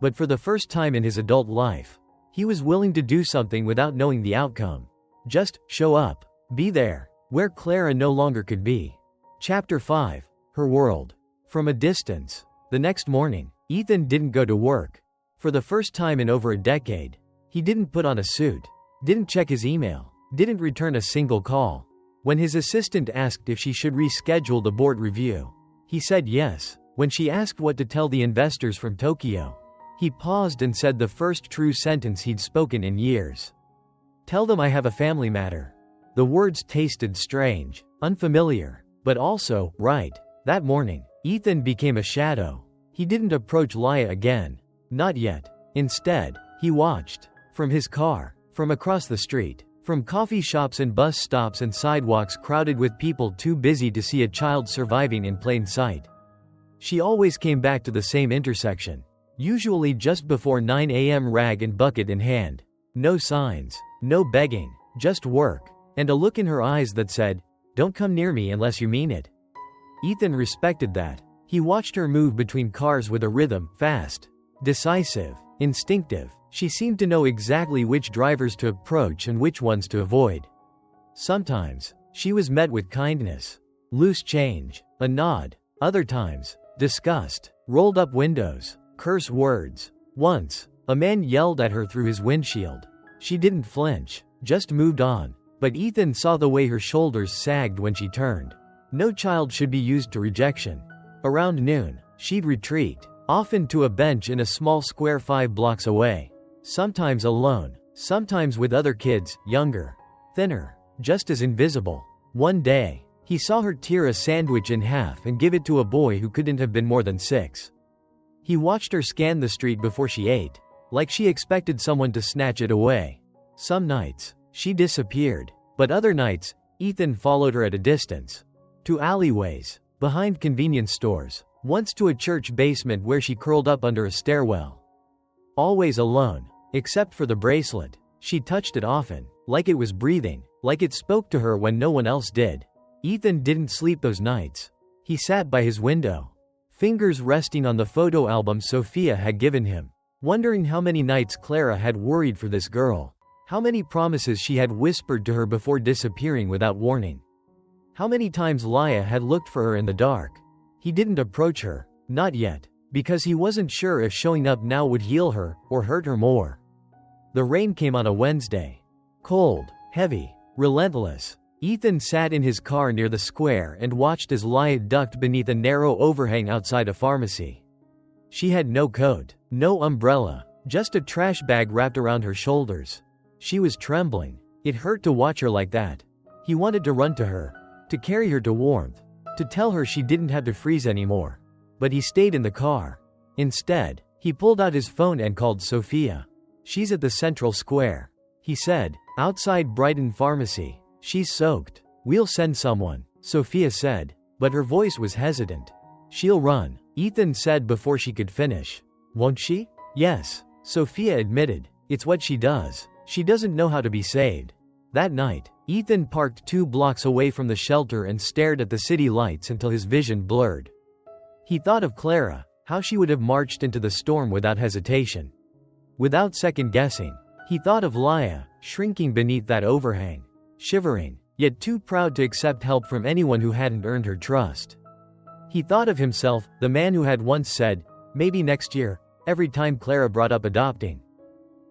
But for the first time in his adult life, he was willing to do something without knowing the outcome. Just show up. Be there, where Clara no longer could be. Chapter 5. Her World. From a distance. The next morning, Ethan didn't go to work. For the first time in over a decade, he didn't put on a suit, didn't check his email, didn't return a single call. When his assistant asked if she should reschedule the board review, he said yes. When she asked what to tell the investors from Tokyo, he paused and said the first true sentence he'd spoken in years. Tell them I have a family matter. The words tasted strange, unfamiliar, but also right. That morning, Ethan became a shadow. He didn't approach Laya again. Not yet. Instead, he watched. From his car, from across the street, from coffee shops and bus stops and sidewalks crowded with people too busy to see a child surviving in plain sight. She always came back to the same intersection, usually just before 9 a.m. rag and bucket in hand. No signs, no begging, just work, and a look in her eyes that said, "Don't come near me unless you mean it." Ethan respected that. He watched her move between cars with a rhythm, fast, decisive, instinctive. She seemed to know exactly which drivers to approach and which ones to avoid. Sometimes, she was met with kindness, loose change, a nod. Other times, disgust, rolled up windows, curse words. Once, a man yelled at her through his windshield. She didn't flinch, just moved on. But Ethan saw the way her shoulders sagged when she turned. No child should be used to rejection. Around noon, she'd retreat, often to a bench in a small square 5 blocks away. Sometimes alone, sometimes with other kids, younger, thinner, just as invisible. One day, he saw her tear a sandwich in half and give it to a boy who couldn't have been more than 6. He watched her scan the street before she ate, like she expected someone to snatch it away. Some nights, she disappeared, but other nights, Ethan followed her at a distance. To alleyways, behind convenience stores, once to a church basement where she curled up under a stairwell. Always alone, except for the bracelet. She touched it often, like it was breathing, like it spoke to her when no one else did. Ethan didn't sleep those nights. He sat by his window, fingers resting on the photo album Sophia had given him, wondering how many nights Clara had worried for this girl. How many promises she had whispered to her before disappearing without warning. How many times Laya had looked for her in the dark. He didn't approach her, not yet, because he wasn't sure if showing up now would heal her or hurt her more. The rain came on a Wednesday. Cold, heavy, relentless. Ethan sat in his car near the square and watched as Laya ducked beneath a narrow overhang outside a pharmacy. She had no coat, no umbrella, just a trash bag wrapped around her shoulders. She was trembling. It hurt to watch her like that. He wanted to run to her, to carry her to warmth, to tell her she didn't have to freeze anymore. But he stayed in the car. Instead, he pulled out his phone and called Sophia. "She's at the central square," he said, "outside Brighton Pharmacy. She's soaked. We'll send someone," Sophia said, but her voice was hesitant. "She'll run," Ethan said before she could finish. "Won't she?" "Yes," Sophia admitted. "It's what she does. She doesn't know how to be saved." That night, Ethan parked 2 blocks away from the shelter and stared at the city lights until his vision blurred. He thought of Clara, how she would have marched into the storm without hesitation. Without second guessing, he thought of Laya, shrinking beneath that overhang, shivering, yet too proud to accept help from anyone who hadn't earned her trust. He thought of himself, the man who had once said, maybe next year, every time Clara brought up adopting.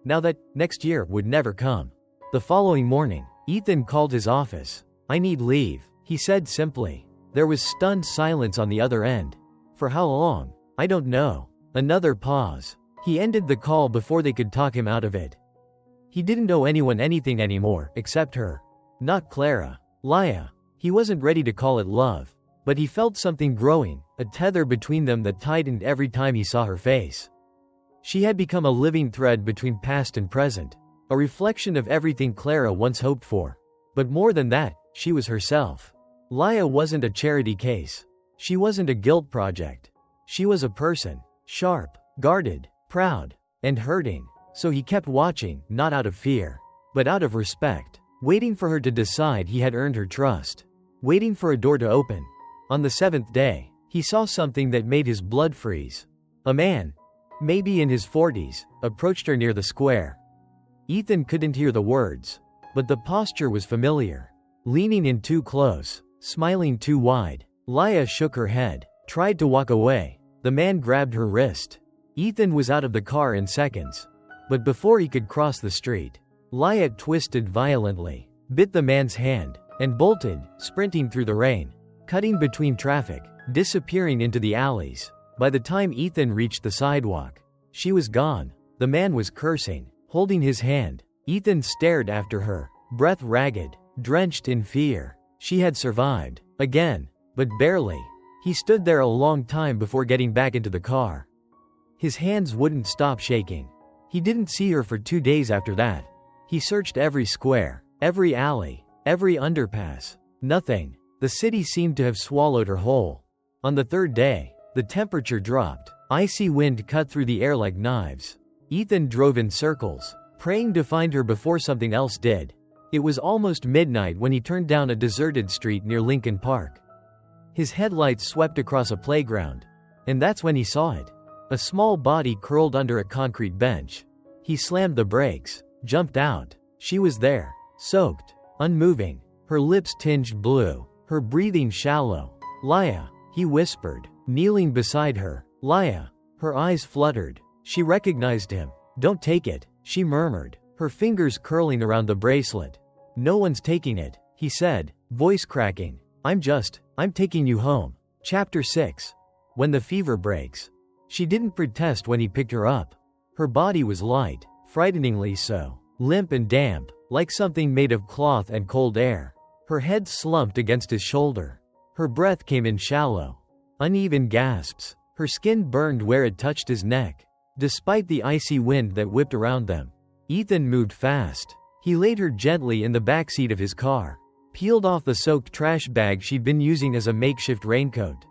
Now that next year would never come. The following morning, Ethan called his office. I need leave, he said simply. There was stunned silence on the other end. For how long? I don't know. Another pause. He ended the call before they could talk him out of it. He didn't owe anyone anything anymore, except her. Not Clara. Laya. He wasn't ready to call it love. But he felt something growing, a tether between them that tightened every time he saw her face. She had become a living thread between past and present, a reflection of everything Clara once hoped for. But more than that, she was herself. Laya wasn't a charity case. She wasn't a guilt project. She was a person, sharp, guarded, proud, and hurting. So he kept watching, not out of fear, but out of respect, waiting for her to decide he had earned her trust, waiting for a door to open. On the seventh day, he saw something that made his blood freeze. A man, maybe in his 40s, approached her near the square. Ethan couldn't hear the words, but the posture was familiar. Leaning in too close, smiling too wide, Laya shook her head, tried to walk away. The man grabbed her wrist. Ethan was out of the car in seconds. But before he could cross the street, Laya twisted violently, bit the man's hand, and bolted, sprinting through the rain, cutting between traffic, disappearing into the alleys. By the time Ethan reached the sidewalk, she was gone. The man was cursing, holding his hand. Ethan stared after her, breath ragged, drenched in fear. She had survived. Again. But barely. He stood there a long time before getting back into the car. His hands wouldn't stop shaking. He didn't see her for 2 days after that. He searched every square, every alley, every underpass. Nothing. The city seemed to have swallowed her whole. On the third day, the temperature dropped. Icy wind cut through the air like knives. Ethan drove in circles, praying to find her before something else did. It was almost midnight when he turned down a deserted street near Lincoln Park. His headlights swept across a playground. And that's when he saw it. A small body curled under a concrete bench. He slammed the brakes, jumped out. She was there, soaked, unmoving, her lips tinged blue, her breathing shallow. Laya, he whispered, kneeling beside her. Laya. Her eyes fluttered. She recognized him. Don't take it, she murmured, her fingers curling around the bracelet. No one's taking it, he said, voice cracking. I'm taking you home. Chapter 6. When the fever breaks. She didn't protest when he picked her up. Her body was light, frighteningly so, limp and damp, like something made of cloth and cold air. Her head slumped against his shoulder. Her breath came in shallow, uneven gasps. Her skin burned where it touched his neck. Despite the icy wind that whipped around them, Ethan moved fast. He laid her gently in the backseat of his car, peeled off the soaked trash bag she'd been using as a makeshift raincoat,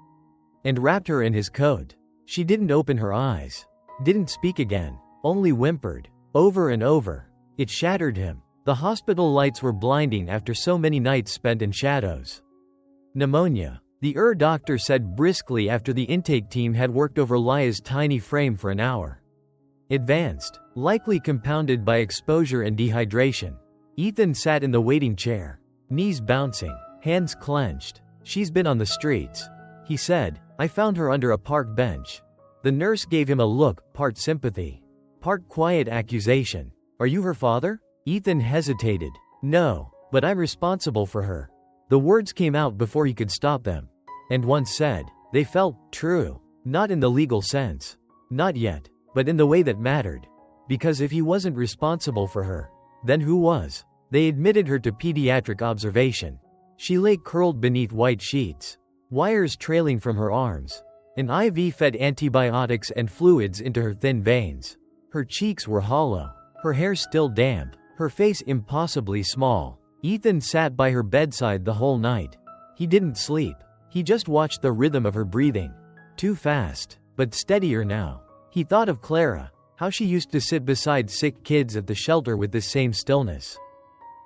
and wrapped her in his coat. She didn't open her eyes, didn't speak again, only whimpered, over and over. It shattered him. The hospital lights were blinding after so many nights spent in shadows. Pneumonia, the doctor said briskly after the intake team had worked over Laya's tiny frame for an hour. Advanced, likely compounded by exposure and dehydration. Ethan sat in the waiting chair, knees bouncing, hands clenched. She's been on the streets, he said. I found her under a park bench. The nurse gave him a look, part sympathy, part quiet accusation. Are you her father? Ethan hesitated. No, but I'm responsible for her. The words came out before he could stop them. And once said, they felt true. Not in the legal sense. Not yet, but in the way that mattered. Because if he wasn't responsible for her, then who was? They admitted her to pediatric observation. She lay curled beneath white sheets, wires trailing from her arms. An IV fed antibiotics and fluids into her thin veins. Her cheeks were hollow, her hair still damp, her face impossibly small. Ethan sat by her bedside the whole night. He didn't sleep. He just watched the rhythm of her breathing. Too fast, but steadier now. He thought of Clara, how she used to sit beside sick kids at the shelter with this same stillness,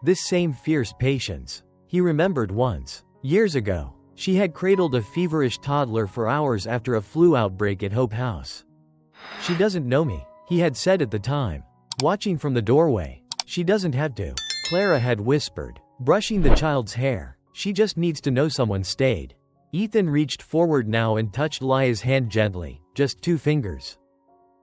this same fierce patience. He remembered once, years ago, She had cradled a feverish toddler for hours after a flu outbreak at Hope House. She doesn't know me, he had said at the time, watching from the doorway. She doesn't have to, Clara had whispered, brushing the child's hair. She just needs to know someone stayed. Ethan reached forward now and touched Laya's hand gently, just 2 fingers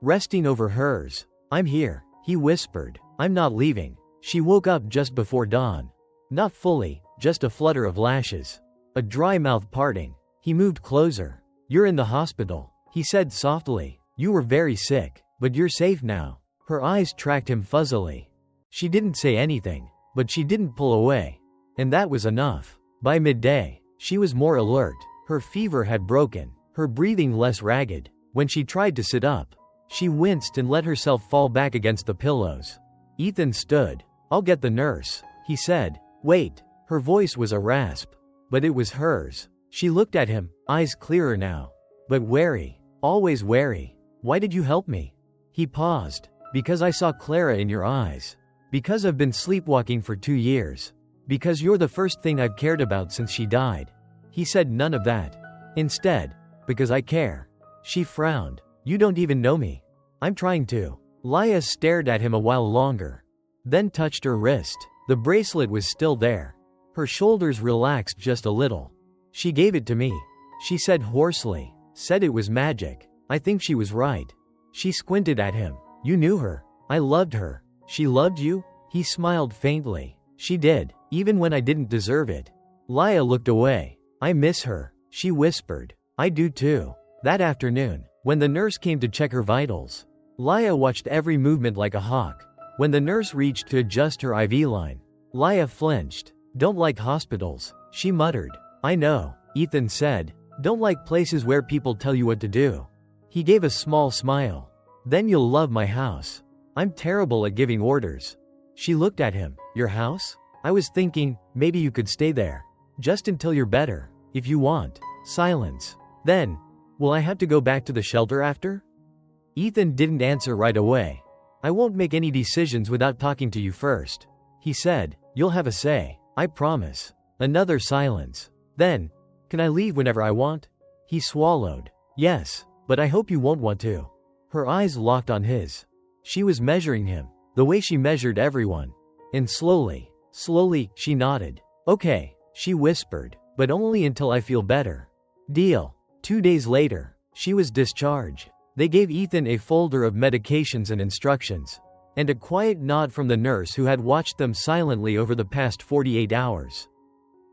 resting over hers. I'm here, he whispered. I'm not leaving. She woke up just before dawn. Not fully, just a flutter of lashes. A dry mouth parting. He moved closer. You're in the hospital, he said softly. You were very sick, but you're safe now. Her eyes tracked him fuzzily. She didn't say anything, but she didn't pull away. And that was enough. By midday, she was more alert. Her fever had broken, her breathing less ragged. When she tried to sit up, she winced and let herself fall back against the pillows. Ethan stood. I'll get the nurse, he said. Wait. Her voice was a rasp, but it was hers. She looked at him, eyes clearer now, but wary, always wary. Why did you help me? He paused. Because I saw Clara in your eyes. Because I've been sleepwalking for 2 years. Because you're the first thing I've cared about since she died. He said none of that. Instead, because I care. She frowned. You don't even know me. I'm trying to. Laya stared at him a while longer, then touched her wrist. The bracelet was still there. Her shoulders relaxed just a little. She gave it to me, she said hoarsely. Said it was magic. I think she was right. She squinted at him. You knew her. I loved her. She loved you? He smiled faintly. She did, even when I didn't deserve it. Laya looked away. I miss her, she whispered. I do too. That afternoon, when the nurse came to check her vitals, Laya watched every movement like a hawk. When the nurse reached to adjust her IV line, Laya flinched. Don't like hospitals, she muttered. I know, Ethan said. Don't like places where people tell you what to do. He gave a small smile. Then you'll love my house. I'm terrible at giving orders. She looked at him. Your house? I was thinking, maybe you could stay there. Just until you're better, if you want. Silence. Then, will I have to go back to the shelter after? Ethan didn't answer right away. I won't make any decisions without talking to you first, he said. You'll have a say, I promise. Another silence. Then, can I leave whenever I want? He swallowed. Yes, but I hope you won't want to. Her eyes locked on his. She was measuring him, the way she measured everyone. And slowly, she nodded. Okay, she whispered, but only until I feel better. Deal. 2 days later, she was discharged. They gave Ethan a folder of medications and instructions, and a quiet nod from the nurse who had watched them silently over the past 48 hours.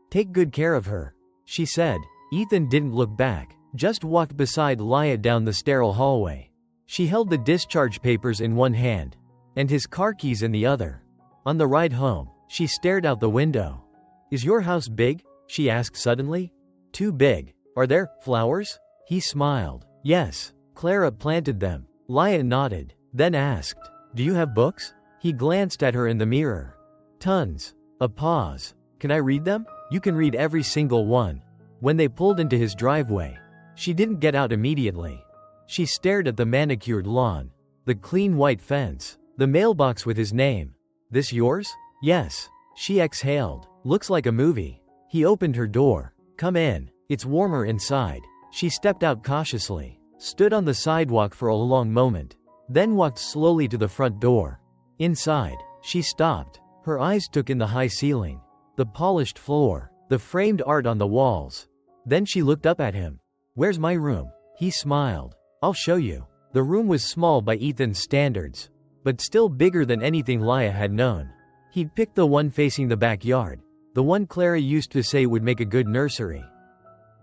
Take good care of her, she said. Ethan didn't look back, just walked beside Laya down the sterile hallway. She held the discharge papers in one hand, and his car keys in the other. On the ride home, she stared out the window. Is your house big? She asked suddenly. Too big. Are there flowers? He smiled. Yes, Clara planted them. Laya nodded, then asked, do you have books? He glanced at her in the mirror. Tons. A pause. Can I read them? You can read every single one. When they pulled into his driveway, she didn't get out immediately. She stared at the manicured lawn, the clean white fence, the mailbox with his name. This yours? Yes. She exhaled. Looks like a movie. He opened her door. Come in. It's warmer inside. She stepped out cautiously, stood on the sidewalk for a long moment, then walked slowly to the front door. Inside, she stopped. Her eyes took in the high ceiling, the polished floor, the framed art on the walls. Then she looked up at him. Where's my room? He smiled. I'll show you. The room was small by Ethan's standards, but still bigger than anything Laya had known. He'd picked the one facing the backyard, the one Clara used to say would make a good nursery.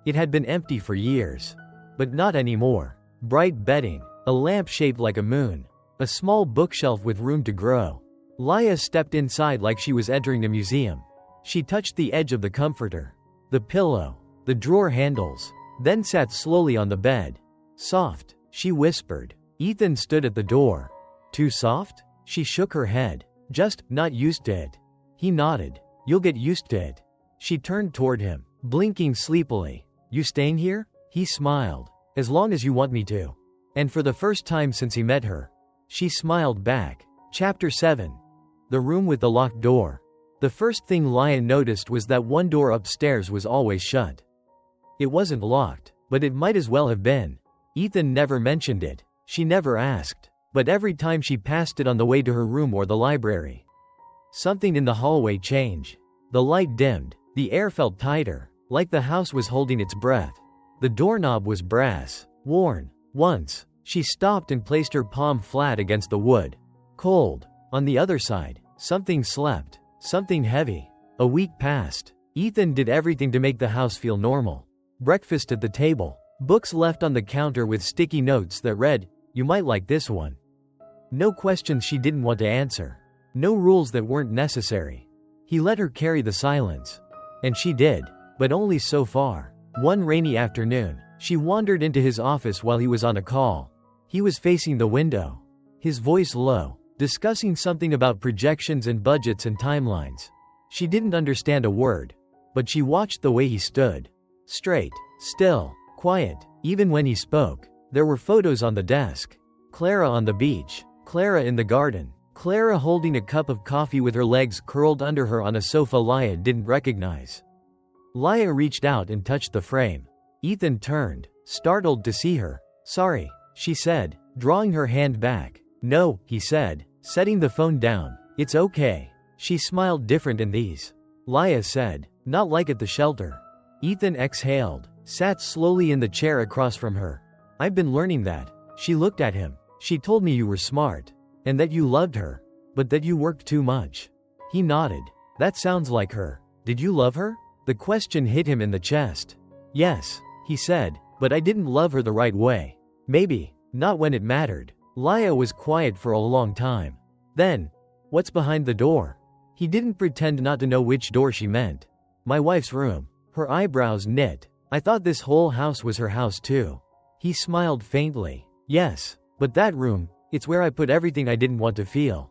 It had been empty for years, but not anymore. Bright bedding, a lamp shaped like a moon, a small bookshelf with room to grow. Laya stepped inside like she was entering a museum. She touched the edge of the comforter, the pillow, the drawer handles, then sat slowly on the bed. Soft, she whispered. Ethan stood at the door. Too soft? She shook her head. Just not used to it. He nodded. You'll get used to it. She turned toward him, blinking sleepily. You staying here? He smiled. As long as you want me to. And for the first time since he met her, she smiled back. Chapter 7. The room with the locked door. The first thing Laya noticed was that one door upstairs was always shut. It wasn't locked, but it might as well have been. Ethan never mentioned it. She never asked. But every time she passed it on the way to her room or the library, something in the hallway changed. The light dimmed. The air felt tighter, like the house was holding its breath. The doorknob was brass, worn. Once, she stopped and placed her palm flat against the wood. Cold. On the other side, something slept. Something heavy. A week passed. Ethan did everything to make the house feel normal. Breakfast at the table. Books left on the counter with sticky notes that read, "You might like this one." No questions she didn't want to answer. No rules that weren't necessary. He let her carry the silence. And she did. But only so far. One rainy afternoon, she wandered into his office while he was on a call. He was facing the window. His voice low, discussing something about projections and budgets and timelines. She didn't understand a word. But she watched the way he stood. Straight, still, quiet. Even when he spoke, there were photos on the desk. Clara on the beach. Clara in the garden. Clara holding a cup of coffee with her legs curled under her on a sofa Laya didn't recognize. Laya reached out and touched the frame. Ethan turned, startled to see her. "Sorry," she said, drawing her hand back. "No," he said, setting the phone down. "It's okay." She smiled different in these. Laya said, "Not like at the shelter." Ethan exhaled, sat slowly in the chair across from her. "I've been learning that." She looked at him. "She told me you were smart. And that you loved her. But that you worked too much." He nodded. "That sounds like her. Did you love her?" The question hit him in the chest. "Yes," he said, "but I didn't love her the right way. Maybe, not when it mattered." Laya was quiet for a long time. Then, "What's behind the door?" He didn't pretend not to know which door she meant. "My wife's room." Her eyebrows knit. "I thought this whole house was her house too." He smiled faintly. "Yes, but that room, it's where I put everything I didn't want to feel."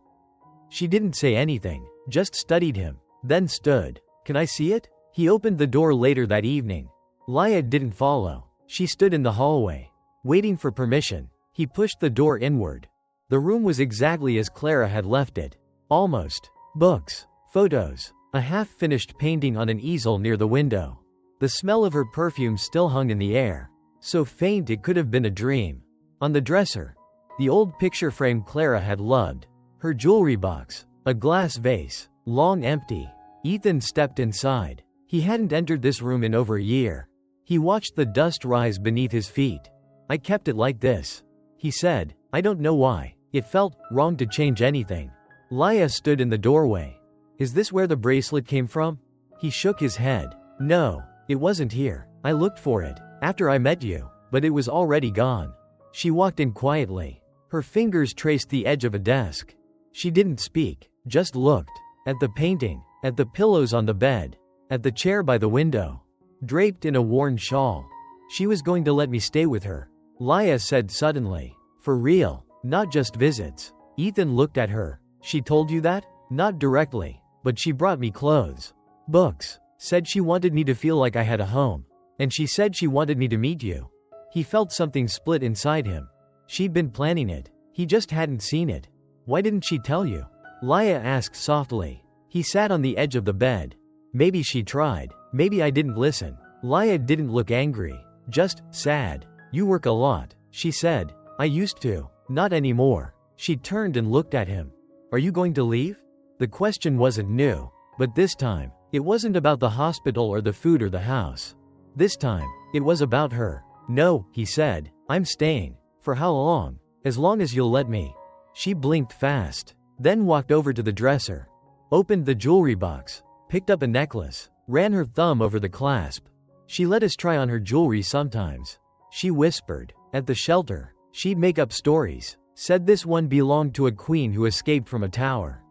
She didn't say anything, just studied him, then stood. "Can I see it?" He opened the door later that evening. Laya didn't follow. She stood in the hallway, waiting for permission. He pushed the door inward. The room was exactly as Clara had left it. Almost. Books, photos, a half-finished painting on an easel near the window. The smell of her perfume still hung in the air, so faint it could have been a dream. On the dresser, the old picture frame Clara had loved. Her jewelry box, a glass vase, long empty. Ethan stepped inside. He hadn't entered this room in over a year. He watched the dust rise beneath his feet. "I kept it like this," he said. "I don't know why. It felt wrong to change anything." Laya stood in the doorway. "Is this where the bracelet came from?" He shook his head. "No, it wasn't here. I looked for it after I met you, but it was already gone." She walked in quietly. Her fingers traced the edge of a desk. She didn't speak, just looked. At the painting, at the pillows on the bed, at the chair by the window, draped in a worn shawl. "She was going to let me stay with her," Laya said suddenly. "For real, not just visits." Ethan looked at her. "She told you that?" "Not directly, but she brought me clothes. Books. Said she wanted me to feel like I had a home. And she said she wanted me to meet you." He felt something split inside him. She'd been planning it. He just hadn't seen it. "Why didn't she tell you?" Laya asked softly. He sat on the edge of the bed. "Maybe she tried. Maybe I didn't listen." Laya didn't look angry, just sad. "You work a lot," she said. "I used to. Not anymore." She turned and looked at him. "Are you going to leave?" The question wasn't new, but this time, it wasn't about the hospital or the food or the house. This time, it was about her. "No," he said. "I'm staying." "For how long?" "As long as you'll let me." She blinked fast, then walked over to the dresser, opened the jewelry box, picked up a necklace, ran her thumb over the clasp. "She let us try on her jewelry sometimes," she whispered. "At the shelter, she'd make up stories. Said this one belonged to a queen who escaped from a tower."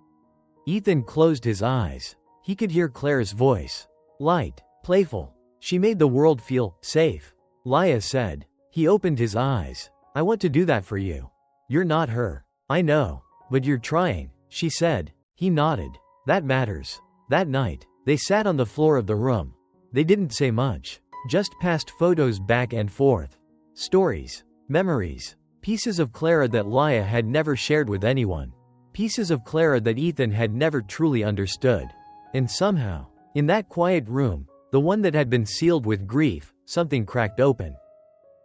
Ethan closed his eyes. He could hear Claire's voice. Light, playful. "She made the world feel safe," Laya said. He opened his eyes. "I want to do that for you." "You're not her." "I know. But you're trying," she said. He nodded. "That matters." That night, they sat on the floor of the room. They didn't say much. Just passed photos back and forth. Stories. Memories. Pieces of Clara that Laya had never shared with anyone. Pieces of Clara that Ethan had never truly understood. And somehow, in that quiet room, The one that had been sealed with grief, something cracked open.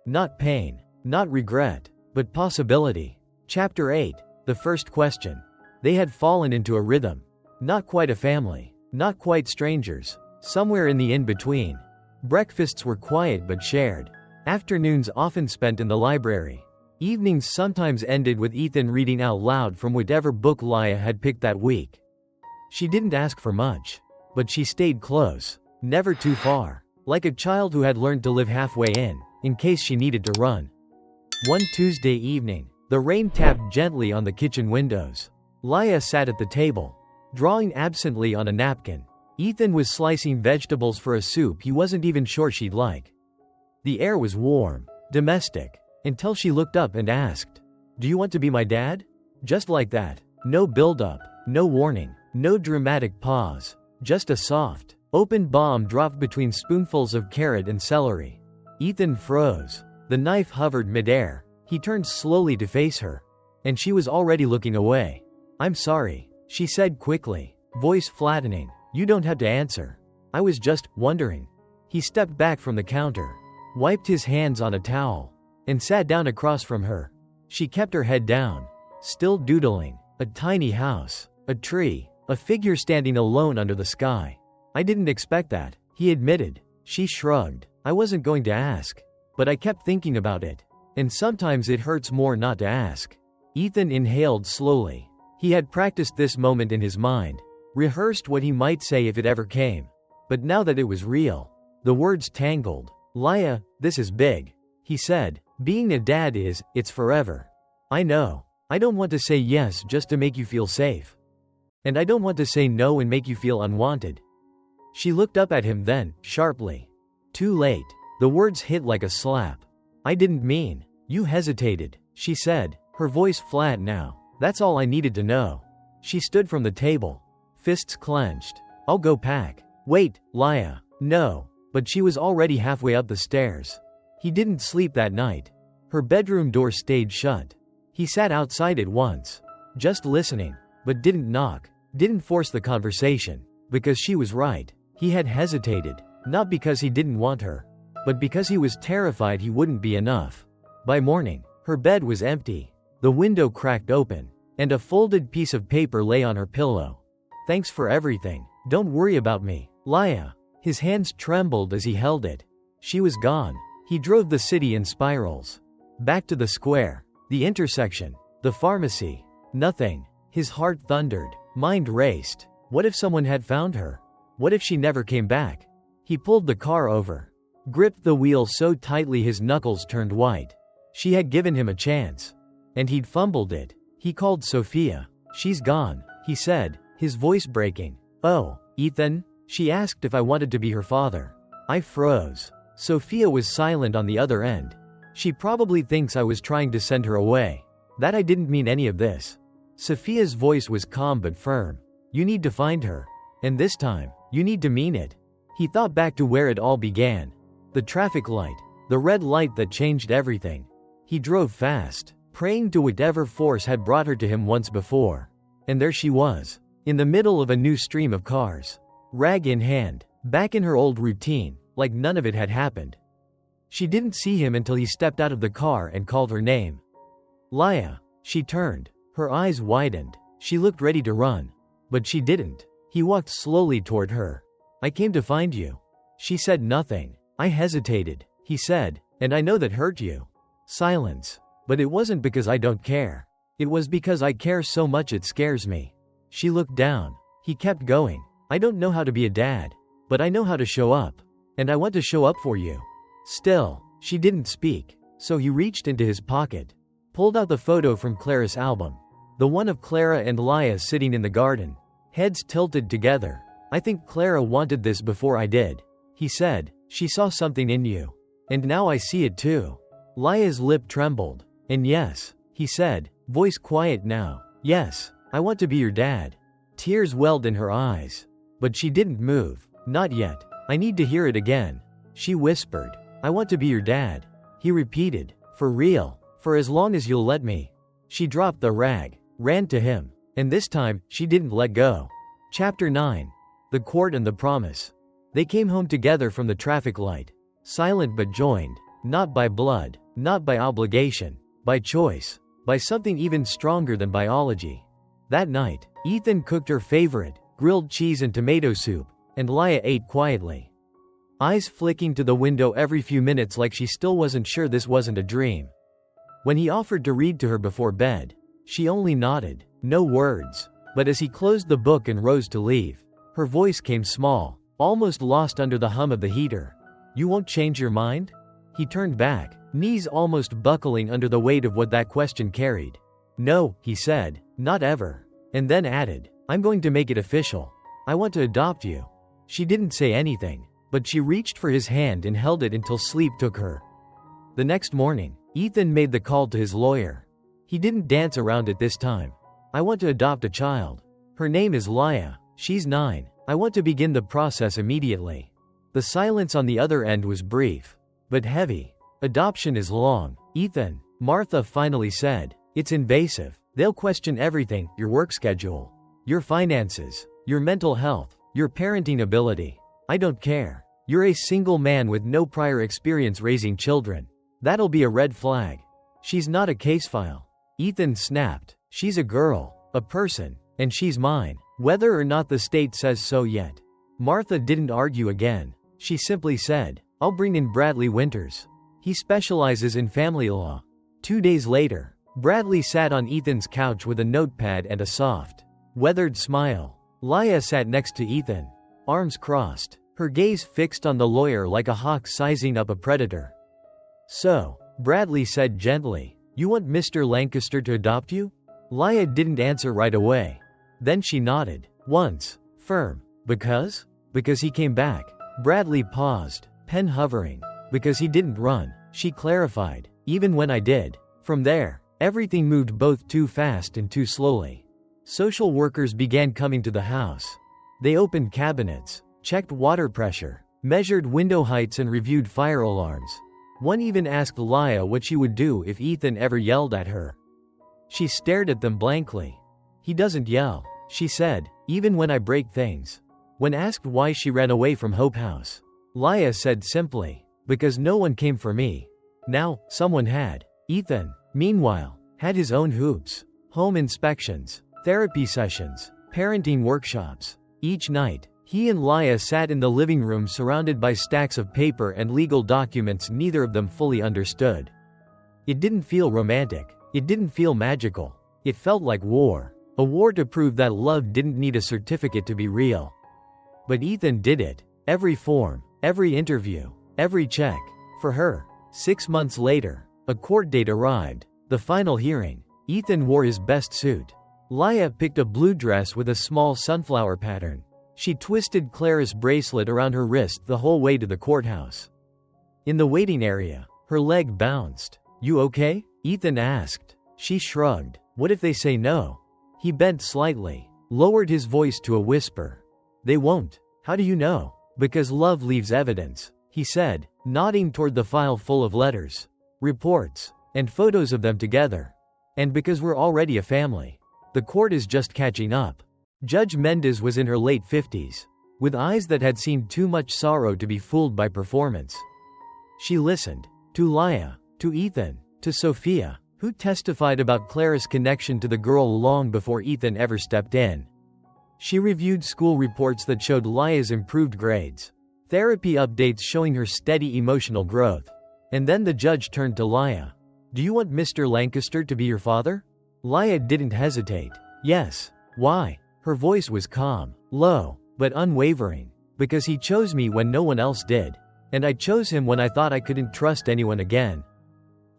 Not pain, not regret, but possibility. Chapter 8. The first question. They had fallen into a rhythm. Not quite a family, not quite strangers, somewhere in the in-between. Breakfasts were quiet but shared. Afternoons often spent in the library. Evenings sometimes ended with Ethan reading out loud from whatever book Laya had picked that week. She didn't ask for much, but she stayed close, never too far, like a child who had learned to live halfway in case she needed to run. One Tuesday evening, the rain tapped gently on the kitchen windows. Laya sat at the table, drawing absently on a napkin. Ethan was slicing vegetables for a soup he wasn't even sure she'd like. The air was warm, domestic, until she looked up and asked, "Do you want to be my dad?" Just like that. No build-up, no warning, no dramatic pause. Just a soft, open bomb dropped between spoonfuls of carrot and celery. Ethan froze. The knife hovered midair. He turned slowly to face her, and she was already looking away. "I'm sorry," she said quickly, voice flattening. "You don't have to answer. I was just wondering." He stepped back from the counter, wiped his hands on a towel, and sat down across from her. She kept her head down, still doodling. A tiny house, a tree, a figure standing alone under the sky. "I didn't expect that," he admitted. She shrugged. "I wasn't going to ask, but I kept thinking about it. And sometimes it hurts more not to ask." Ethan inhaled slowly. He had practiced this moment in his mind, rehearsed what he might say if it ever came. But now that it was real, the words tangled. "Laya, this is big," he said. "Being a dad it's forever. I know. I don't want to say yes just to make you feel safe. And I don't want to say no and make you feel unwanted." She looked up at him then, sharply. "Too late." The words hit like a slap. "I didn't mean." "You hesitated," she said, her voice flat now. "That's all I needed to know." She stood from the table, fists clenched. "I'll go pack." "Wait, Laya." "No." But she was already halfway up the stairs. He didn't sleep that night. Her bedroom door stayed shut. He sat outside it once, just listening, but didn't knock, didn't force the conversation, because she was right. He had hesitated, not because he didn't want her, but because he was terrified he wouldn't be enough. By morning, her bed was empty. The window cracked open, and a folded piece of paper lay on her pillow. "Thanks for everything. Don't worry about me, Laya." His hands trembled as he held it. She was gone. He drove the city in spirals. Back to the square, the intersection, the pharmacy. Nothing. His heart thundered. Mind raced. What if someone had found her? What if she never came back? He pulled the car over, gripped the wheel so tightly his knuckles turned white. She had given him a chance, and he'd fumbled it. He called Sophia. "She's gone," he said, his voice breaking. "Oh, Ethan?" She asked if I wanted to be her father. I froze. Sophia was silent on the other end. "She probably thinks I was trying to send her away. That I didn't mean any of this." Sophia's voice was calm but firm. "You need to find her. And this time, you need to mean it." He thought back to where it all began. The traffic light. The red light that changed everything. He drove fast, praying to whatever force had brought her to him once before. And there she was, in the middle of a new stream of cars. Rag in hand, back in her old routine, like none of it had happened. She didn't see him until he stepped out of the car and called her name. "Laya." She turned. Her eyes widened. She looked ready to run. But she didn't. He walked slowly toward her. "I came to find you." She said nothing. "I hesitated," he said, "and I know that hurt you." Silence. "But it wasn't because I don't care. It was because I care so much it scares me." She looked down. He kept going. "I don't know how to be a dad, but I know how to show up. And I want to show up for you." Still, she didn't speak, so he reached into his pocket, pulled out the photo from Clara's album. The one of Clara and Laya sitting in the garden, heads tilted together. "I think Clara wanted this before I did," he said. "She saw something in you. And now I see it too." Laya's lip trembled. "And yes," he said, voice quiet now. "Yes, I want to be your dad." Tears welled in her eyes. But she didn't move. "Not yet. I need to hear it again." She whispered. "I want to be your dad." He repeated. "For real. For as long as you'll let me." She dropped the rag, ran to him, and this time, she didn't let go. Chapter 9. The Court and the Promise. They came home together from the traffic light, silent but joined, not by blood, not by obligation, by choice, by something even stronger than biology. That night, Ethan cooked her favorite, grilled cheese and tomato soup, and Laya ate quietly, eyes flicking to the window every few minutes like she still wasn't sure this wasn't a dream. When he offered to read to her before bed, she only nodded, no words. But as he closed the book and rose to leave, her voice came small, almost lost under the hum of the heater. "You won't change your mind?" He turned back, knees almost buckling under the weight of what that question carried. "No," he said, "not ever." And then added, "I'm going to make it official. I want to adopt you." She didn't say anything, but she reached for his hand and held it until sleep took her. The next morning, Ethan made the call to his lawyer. He didn't dance around it this time. "I want to adopt a child. Her name is Laya. She's 9. I want to begin the process immediately." The silence on the other end was brief, but heavy. "Adoption is long, Ethan," Martha finally said. "It's invasive. They'll question everything, your work schedule, your finances, your mental health, your parenting ability. I don't care. You're a single man with no prior experience raising children. That'll be a red flag. She's not a case file." Ethan snapped. "She's a girl, a person, and she's mine, whether or not the state says so yet." Martha didn't argue again. She simply said, "I'll bring in Bradley Winters. He specializes in family law." 2 days later, Bradley sat on Ethan's couch with a notepad and a soft, weathered smile. Laya sat next to Ethan, arms crossed, her gaze fixed on the lawyer like a hawk sizing up a predator. "So," Bradley said gently, "you want Mr. Lancaster to adopt you?" Laya didn't answer right away. Then she nodded, once, firm. "Because?" "Because he came back." Bradley paused, pen hovering. "Because he didn't run," she clarified, "even when I did." From there, everything moved both too fast and too slowly. Social workers began coming to the house. They opened cabinets, checked water pressure, measured window heights and reviewed fire alarms. One even asked Laya what she would do if Ethan ever yelled at her. She stared at them blankly. "He doesn't yell," she said, "even when I break things." When asked why she ran away from Hope House, Laya said simply, "Because no one came for me." Now, someone had. Ethan, meanwhile, had his own hoops, home inspections, therapy sessions, parenting workshops. Each night, he and Laya sat in the living room surrounded by stacks of paper and legal documents neither of them fully understood. It didn't feel romantic. It didn't feel magical. It felt like war. A war to prove that love didn't need a certificate to be real. But Ethan did it. Every form, every interview, every check. For her. 6 months later, a court date arrived. The final hearing. Ethan wore his best suit. Laya picked a blue dress with a small sunflower pattern. She twisted Clara's bracelet around her wrist the whole way to the courthouse. In the waiting area, her leg bounced. "You okay?" Ethan asked. She shrugged. "What if they say no?" He bent slightly, lowered his voice to a whisper. "They won't." "How do you know?" "Because love leaves evidence," he said, nodding toward the file full of letters, reports, and photos of them together. "And because we're already a family. The court is just catching up." Judge Mendez was in her late 50s, with eyes that had seen too much sorrow to be fooled by performance. She listened. To Laya, to Ethan, to Sophia, who testified about Clara's connection to the girl long before Ethan ever stepped in. She reviewed school reports that showed Laya's improved grades, therapy updates showing her steady emotional growth. And then the judge turned to Laya. "Do you want Mr. Lancaster to be your father?" Laya didn't hesitate. "Yes." "Why?" Her voice was calm, low, but unwavering. "Because he chose me when no one else did. And I chose him when I thought I couldn't trust anyone again."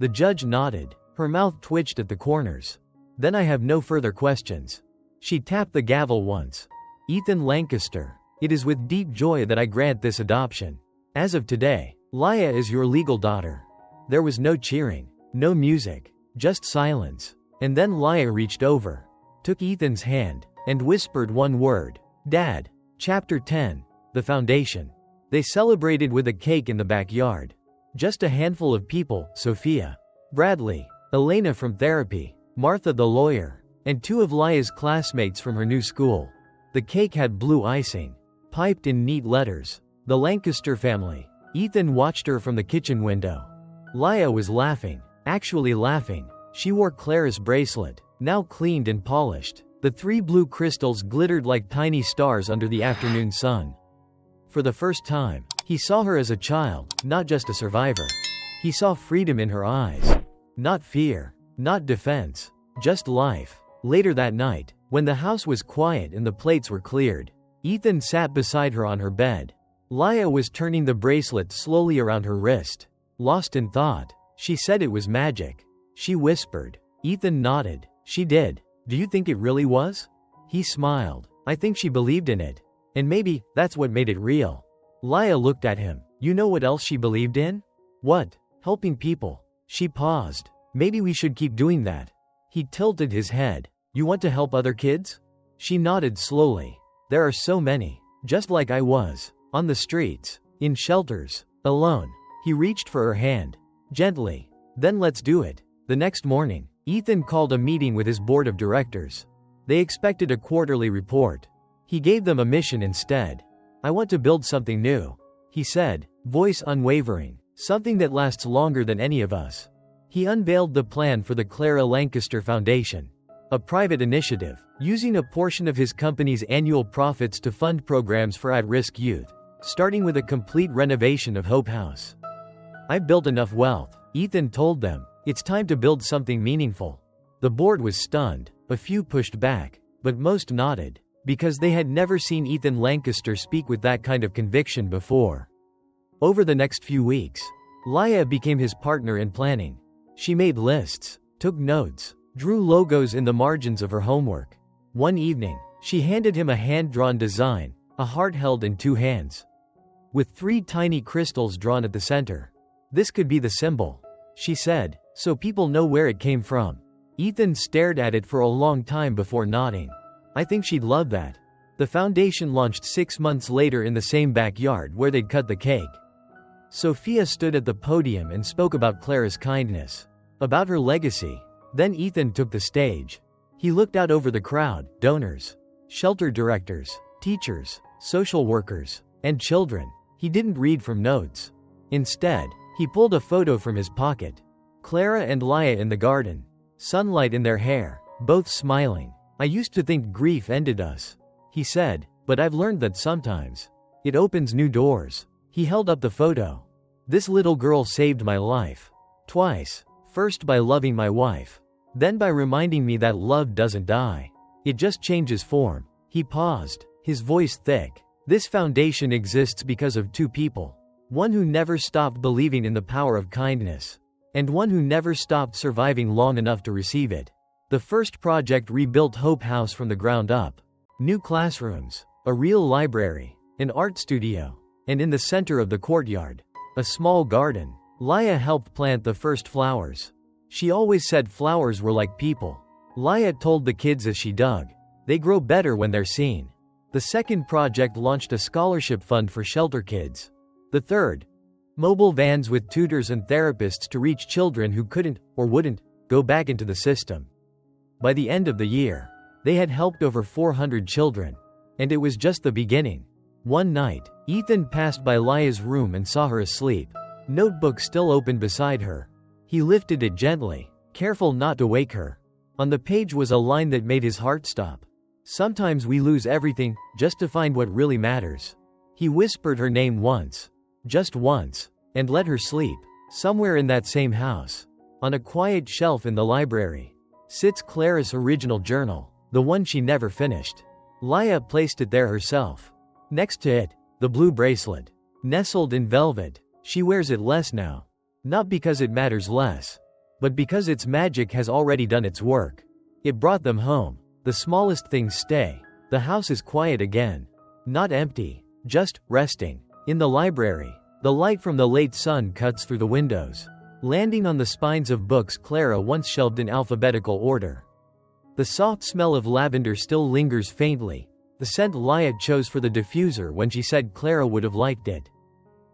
The judge nodded. Her mouth twitched at the corners. "Then I have no further questions." She tapped the gavel once. "Ethan Lancaster, it is with deep joy that I grant this adoption. As of today, Laya is your legal daughter." There was no cheering, no music, just silence. And then Laya reached over, took Ethan's hand, and whispered one word. "Dad." Chapter 10. The Foundation. They celebrated with a cake in the backyard. Just a handful of people, Sophia, Bradley, Elena from therapy, Martha the lawyer, and 2 of Laya's classmates from her new school. The cake had blue icing, piped in neat letters. The Lancaster family. Ethan watched her from the kitchen window. Leah was laughing. Actually laughing. She wore Clara's bracelet, now cleaned and polished. The 3 blue crystals glittered like tiny stars under the afternoon sun. For the first time, he saw her as a child, not just a survivor. He saw freedom in her eyes. Not fear, not defense, just life. Later that night, when the house was quiet and the plates were cleared, Ethan sat beside her on her bed. Leah was turning the bracelet slowly around her wrist. Lost in thought, she said it was magic. She whispered. Ethan nodded. She did. Do you think it really was? He smiled. I think she believed in it. And maybe that's what made it real. Leah looked at him. You know what else she believed in? What? Helping people. She paused. Maybe we should keep doing that. He tilted his head. You want to help other kids? She nodded slowly. There are so many. Just like I was. On the streets. In shelters. Alone. He reached for her hand. Gently. Then let's do it. The next morning, Ethan called a meeting with his board of directors. They expected a quarterly report. He gave them a mission instead. I want to build something new, he said, voice unwavering, something that lasts longer than any of us. He unveiled the plan for the Clara Lancaster Foundation, a private initiative, using a portion of his company's annual profits to fund programs for at-risk youth, starting with a complete renovation of Hope House. I've built enough wealth, Ethan told them. It's time to build something meaningful. The board was stunned. A few pushed back, but most nodded, because they had never seen Ethan Lancaster speak with that kind of conviction before. Over the next few weeks, Leah became his partner in planning. She made lists, took notes, drew logos in the margins of her homework. One evening, she handed him a hand-drawn design, a heart held in 2 hands, with 3 tiny crystals drawn at the center. This could be the symbol, she said, so people know where it came from. Ethan stared at it for a long time before nodding. I think she'd love that. The foundation launched 6 months later in the same backyard where they'd cut the cake. Sophia stood at the podium and spoke about Clara's kindness, about her legacy. Then Ethan took the stage. He looked out over the crowd, donors, shelter directors, teachers, social workers, and children. He didn't read from notes. Instead, he pulled a photo from his pocket. Clara and Leah in the garden, sunlight in their hair, both smiling. I used to think grief ended us, he said, but I've learned that sometimes it opens new doors. He held up the photo. This little girl saved my life. Twice. First by loving my wife. Then by reminding me that love doesn't die. It just changes form. He paused, his voice thick. This foundation exists because of 2 people. One who never stopped believing in the power of kindness, and one who never stopped surviving long enough to receive it. The first project rebuilt Hope House from the ground up. New classrooms, a real library, an art studio, and in the center of the courtyard, a small garden. Leah helped plant the first flowers. She always said flowers were like people. Leah told the kids as she dug. They grow better when they're seen. The second project launched a scholarship fund for shelter kids. The third, mobile vans with tutors and therapists to reach children who couldn't, or wouldn't, go back into the system. By the end of the year, they had helped over 400 children. And it was just the beginning. One night, Ethan passed by Leah's room and saw her asleep. Notebook still open beside her. He lifted it gently, careful not to wake her. On the page was a line that made his heart stop. Sometimes we lose everything, just to find what really matters. He whispered her name once. Just once. And let her sleep. Somewhere in that same house, on a quiet shelf in the library, sits Clara's original journal, the one she never finished. Leah placed it there herself. Next to it, the blue bracelet, nestled in velvet. She wears it less now. Not because it matters less, but because its magic has already done its work. It brought them home. The smallest things stay. The house is quiet again. Not empty, just resting. In the library, the light from the late sun cuts through the windows, landing on the spines of books Clara once shelved in alphabetical order. The soft smell of lavender still lingers faintly, the scent Leah chose for the diffuser when she said Clara would have liked it.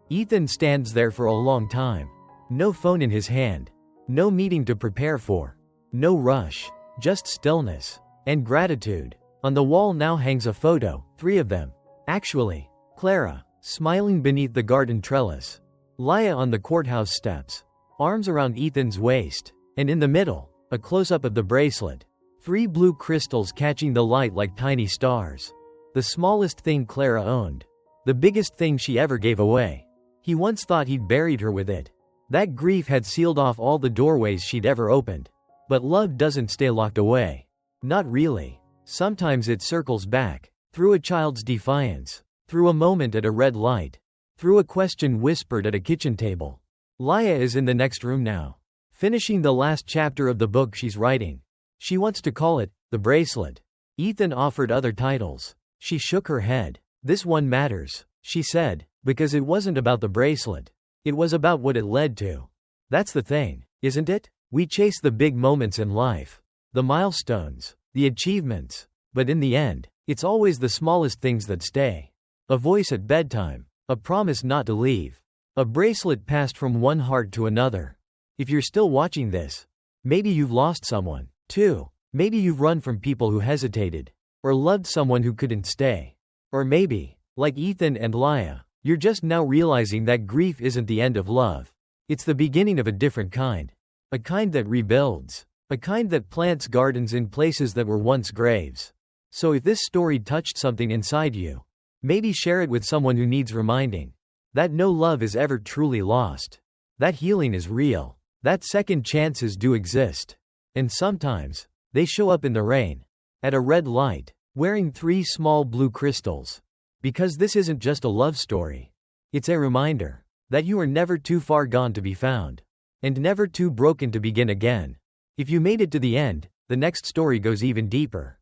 Ethan stands there for a long time. No phone in his hand. No meeting to prepare for. No rush. Just stillness. And gratitude. On the wall now hangs a photo, 3 of them. Actually, Clara, smiling beneath the garden trellis. Laya on the courthouse steps, arms around Ethan's waist, and in the middle, a close-up of the bracelet. 3 blue crystals catching the light like tiny stars. The smallest thing Clara owned. The biggest thing she ever gave away. He once thought he'd buried her with it. That grief had sealed off all the doorways she'd ever opened. But love doesn't stay locked away. Not really. Sometimes it circles back. Through a child's defiance. Through a moment at a red light. Through a question whispered at a kitchen table. Laya is in the next room now, finishing the last chapter of the book she's writing. She wants to call it, The Bracelet. Ethan offered other titles. She shook her head. This one matters, she said, because it wasn't about the bracelet. It was about what it led to. That's the thing, isn't it? We chase the big moments in life. The milestones. The achievements. But in the end, it's always the smallest things that stay. A voice at bedtime. A promise not to leave. A bracelet passed from one heart to another. If you're still watching this, maybe you've lost someone, too. Maybe you've run from people who hesitated. Or loved someone who couldn't stay. Or maybe, like Ethan and Laya, you're just now realizing that grief isn't the end of love. It's the beginning of a different kind. A kind that rebuilds. A kind that plants gardens in places that were once graves. So if this story touched something inside you, maybe share it with someone who needs reminding. That no love is ever truly lost. That healing is real. That second chances do exist. And sometimes, they show up in the rain. At a red light. Wearing 3 small blue crystals. Because this isn't just a love story. It's a reminder that you are never too far gone to be found. And never too broken to begin again. If you made it to the end, the next story goes even deeper.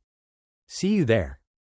See you there.